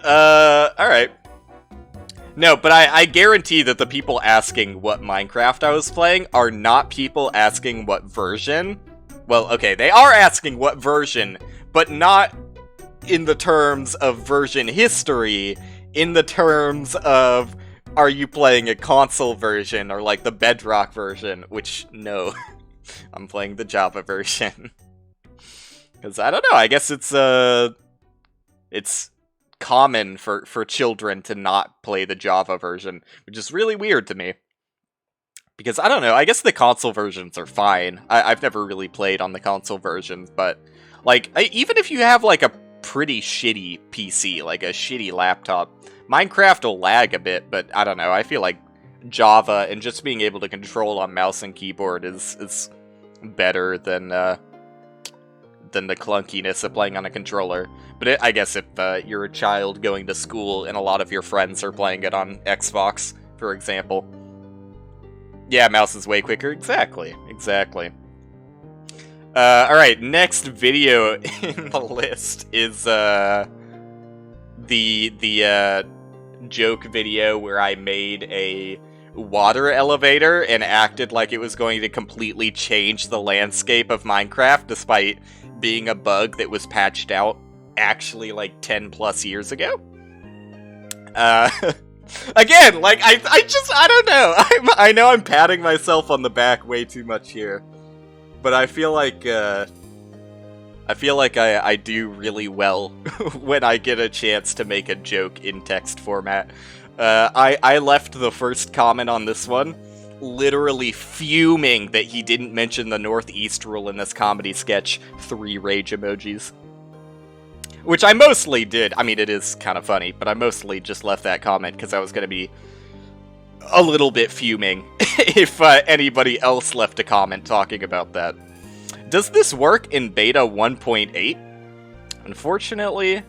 Speaker 1: Alright. No, but I guarantee that the people asking what Minecraft I was playing are not people asking what version. Well, okay, they are asking what version, but not in the terms of version history, in the terms of, are you playing a console version, or like the Bedrock version, which, no. I'm playing the Java version. Because, I don't know, I guess it's common for children to not play the Java version, which is really weird to me. Because, I don't know, I guess the console versions are fine. I've never really played on the console versions, but, like, even if you have, like, a pretty shitty PC, like a shitty laptop, Minecraft will lag a bit, but I don't know, I feel like Java and just being able to control on mouse and keyboard is better than the clunkiness of playing on a controller. But I guess if you're a child going to school and a lot of your friends are playing it on Xbox, for example, yeah, mouse is way quicker. Exactly. Alright, next video in the list is the joke video where I made a water elevator and acted like it was going to completely change the landscape of Minecraft despite being a bug that was patched out actually like 10 plus years ago. Again, like I don't know. I know I'm patting myself on the back way too much here, but I feel like I do really well when I get a chance to make a joke in text format. I left the first comment on this one literally fuming that he didn't mention the Northeast rule in this comedy sketch, 3 rage emojis. Which I mostly did. I mean, it is kind of funny, but I mostly just left that comment because I was going to be a little bit fuming if anybody else left a comment talking about that. Does this work in beta 1.8? Unfortunately,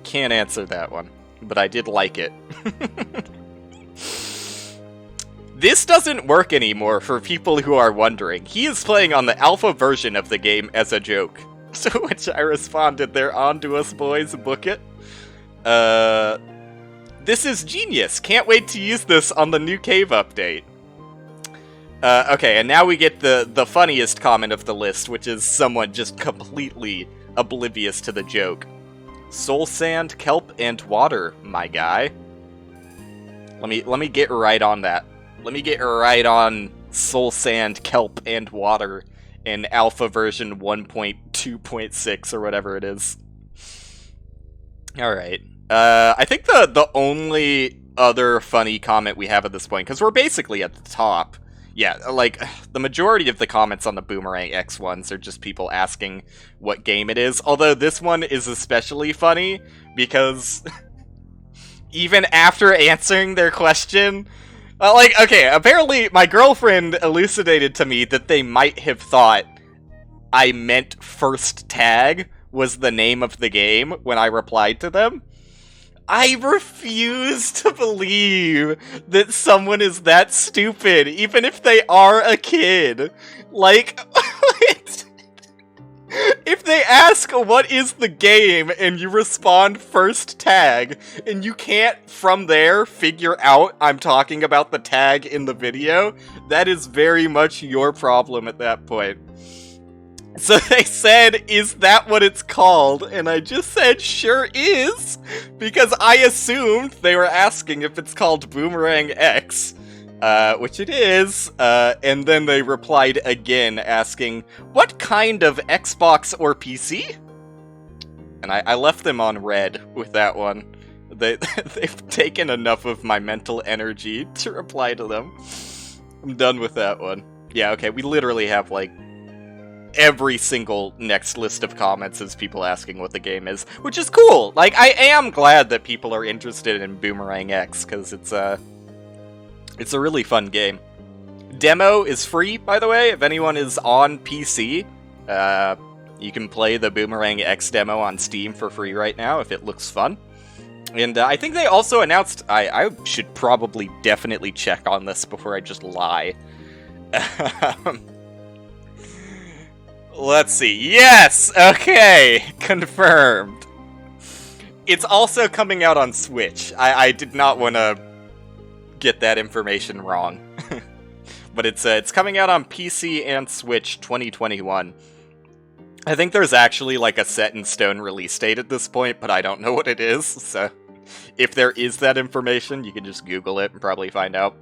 Speaker 1: can't answer that one, but I did like it. This doesn't work anymore for people who are wondering. He is playing on the alpha version of the game as a joke. To which I responded, "They're on to us, boys, book it." This is genius. Can't wait to use this on the new cave update. Okay, and now we get the funniest comment of the list, which is someone just completely oblivious to the joke. Soul sand, kelp, and water, my guy. Let me get right on that. Let me get right on soul sand, kelp, and water in alpha version 1.2.6 or whatever it is. Alright. I think the only other funny comment we have at this point, because we're basically at the top. Yeah, like, the majority of the comments on the Boomerang X ones are just people asking what game it is. Although this one is especially funny, because even after answering their question, like, okay, apparently my girlfriend elucidated to me that they might have thought I meant First Tag was the name of the game when I replied to them. I refuse to believe that someone is that stupid, even if they are a kid. Like, if they ask what is the game and you respond First Tag, and you can't from there figure out I'm talking about the tag in the video, that is very much your problem at that point. So they said, "Is that what it's called?" And I just said, "Sure is," because I assumed they were asking if it's called Boomerang X, which it is, and then they replied again asking, "What kind of Xbox or PC?" And I left them on red with that one. They've taken enough of my mental energy to reply to them. I'm done with that one. Yeah, okay, we literally have, like, every single next list of comments is people asking what the game is, which is cool. Like, I am glad that people are interested in Boomerang X, because it's a really fun game. Demo is free, by the way. If anyone is on PC, you can play the Boomerang X demo on Steam for free right now if it looks fun. And I think they also announced... I should probably definitely check on this before I just lie. Let's see. Yes! Okay! Confirmed. It's also coming out on Switch. I did not want to get that information wrong. But it's coming out on PC and Switch 2021. I think there's actually like a set-in-stone release date at this point, but I don't know what it is, so if there is that information, you can just Google it and probably find out.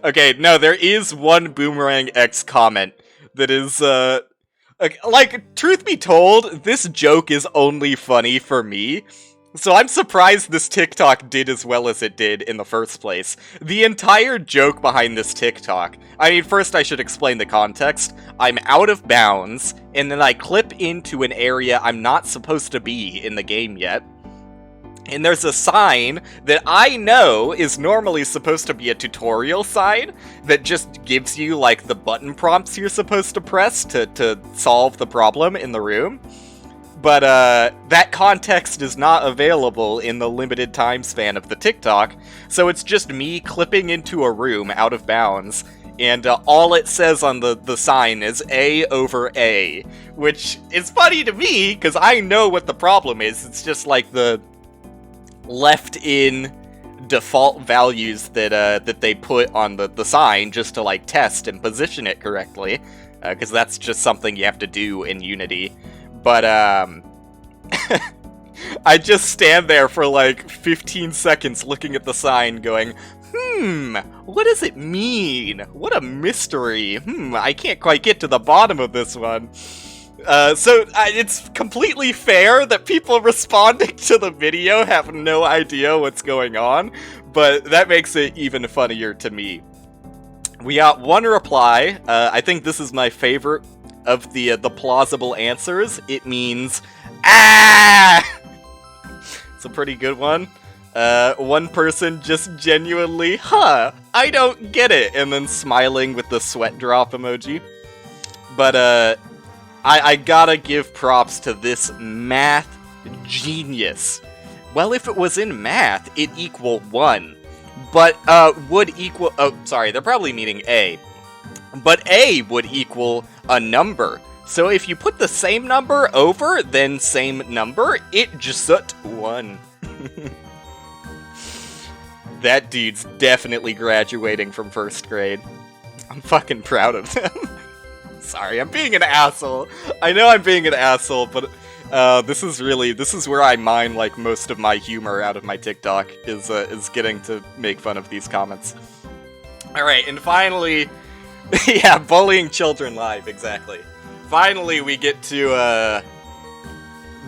Speaker 1: Okay, no, there is one Boomerang X comment that is, like, truth be told, this joke is only funny for me. So I'm surprised this TikTok did as well as it did in the first place. The entire joke behind this TikTok... I mean, first I should explain the context. I'm out of bounds, and then I clip into an area I'm not supposed to be in the game yet. And there's a sign that I know is normally supposed to be a tutorial sign that just gives you, like, the button prompts you're supposed to press to solve the problem in the room. But, that context is not available in the limited time span of the TikTok, so it's just me clipping into a room out of bounds, and all it says on the sign is A over A, which is funny to me, because I know what the problem is. It's just like the left-in default values that they put on the sign just to, like, test and position it correctly, because that's just something you have to do in Unity. But, I just stand there for like 15 seconds looking at the sign going, what does it mean? What a mystery. I can't quite get to the bottom of this one. So it's completely fair that people responding to the video have no idea what's going on, but that makes it even funnier to me. We got one reply. I think this is my favorite of the plausible answers. It means, ah! It's a pretty good one. One person just genuinely, I don't get it, and then smiling with the sweat drop emoji. But, I gotta give props to this math genius. Well, if it was in math, it'd equal 1. But, would equal, oh, sorry, they're probably meaning A. But A would equal a number. So if you put the same number over, then same number, it just 1. That dude's definitely graduating from 1st grade. I'm fucking proud of them. Sorry, I'm being an asshole. I know I'm being an asshole, but this is where I mine like most of my humor out of my TikTok, is getting to make fun of these comments. Alright, and finally, yeah, bullying children live, exactly. Finally, we get to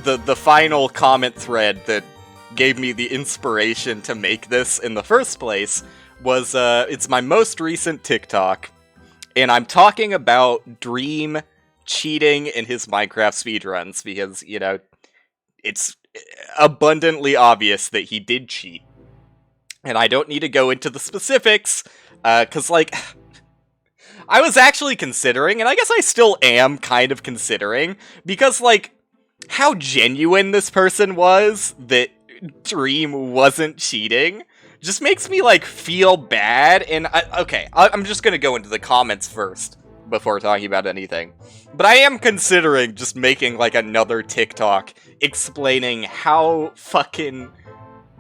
Speaker 1: the final comment thread that gave me the inspiration to make this in the first place. Was it's my most recent TikTok, and I'm talking about Dream cheating in his Minecraft speedruns, because, you know, it's abundantly obvious that he did cheat. And I don't need to go into the specifics, because, like, I was actually considering, and I guess I still am kind of considering, because, like, how genuine this person was that Dream wasn't cheating just makes me, like, feel bad, and I'm just gonna go into the comments first before talking about anything. But I am considering just making, like, another TikTok explaining how fucking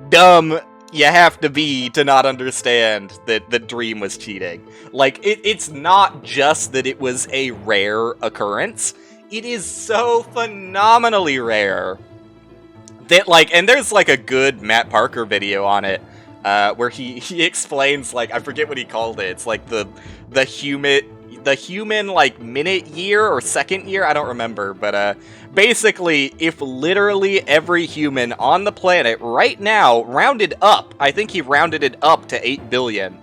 Speaker 1: dumb you have to be to not understand that the Dream was cheating. Like, it's not just that it was a rare occurrence. It is so phenomenally rare that, like, and there's, like, a good Matt Parker video on it, where he explains, like, I forget what he called it. It's like the human, like, minute year or second year, I don't remember, but basically, if literally every human on the planet right now rounded up, I think he rounded it up to 8 billion,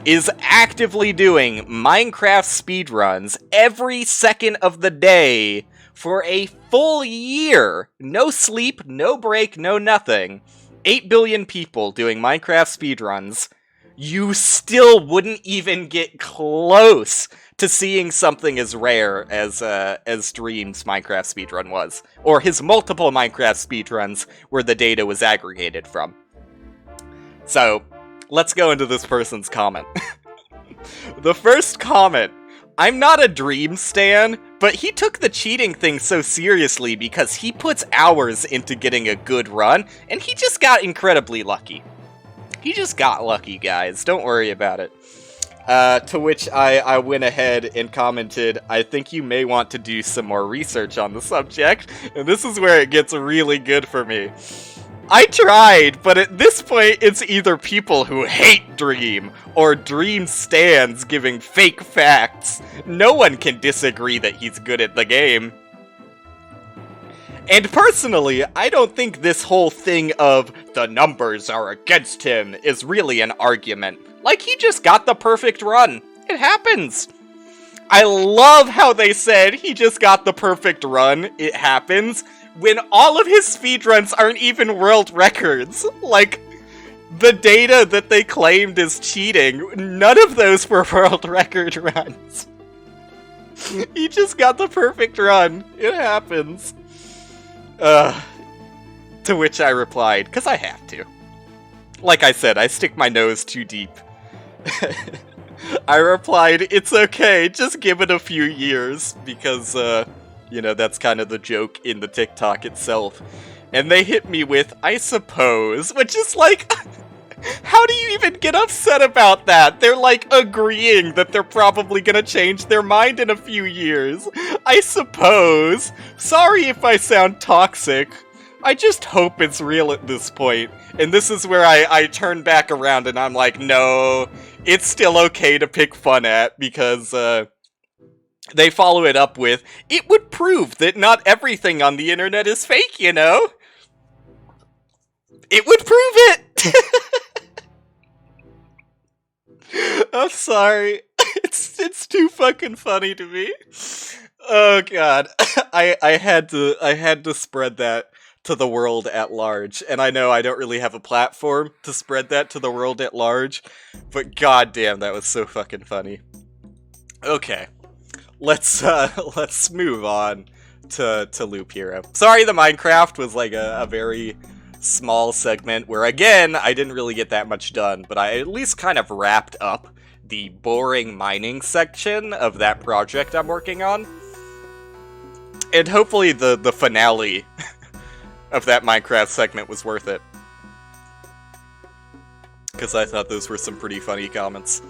Speaker 1: is actively doing Minecraft speedruns every second of the day for a full year. No sleep, no break, no nothing. 8 billion people doing Minecraft speedruns. You still wouldn't even get close to seeing something as rare as Dream's Minecraft speedrun was. Or his multiple Minecraft speedruns where the data was aggregated from. So, let's go into this person's comment. The first comment. I'm not a Dream stan, but he took the cheating thing so seriously because he puts hours into getting a good run, and he just got incredibly lucky. He just got lucky, guys. Don't worry about it. To which I went ahead and commented, I think you may want to do some more research on the subject, and this is where it gets really good for me. I tried, but at this point, it's either people who hate Dream, or Dream stans giving fake facts. No one can disagree that he's good at the game. And personally, I don't think this whole thing of the numbers are against him is really an argument. Like, he just got the perfect run. It happens. I love how they said he just got the perfect run. It happens. When all of his speedruns aren't even world records. Like, the data that they claimed is cheating, none of those were world record runs. He just got the perfect run. It happens. To which I replied, because I have to. Like I said, I stick my nose too deep. I replied, it's okay, just give it a few years, because, you know, that's kind of the joke in the TikTok itself. And they hit me with, I suppose, which is like, how do you even get upset about that? They're like agreeing that they're probably gonna change their mind in a few years. I suppose. Sorry if I sound toxic. I just hope it's real at this point. And this is where I turn back around and I'm like, no, it's still okay to pick fun at, because, they follow it up with, it would prove that not everything on the internet is fake, you know? It would prove it! I'm sorry. It's too fucking funny to me. Oh god. I had to spread that to the world at large. And I know I don't really have a platform to spread that to the world at large, but goddamn, that was so fucking funny. Okay. Let's move on to Loop Hero. Sorry the Minecraft was like a very small segment where, again, I didn't really get that much done, but I at least kind of wrapped up the boring mining section of that project I'm working on. And hopefully the finale of that Minecraft segment was worth it. Because I thought those were some pretty funny comments.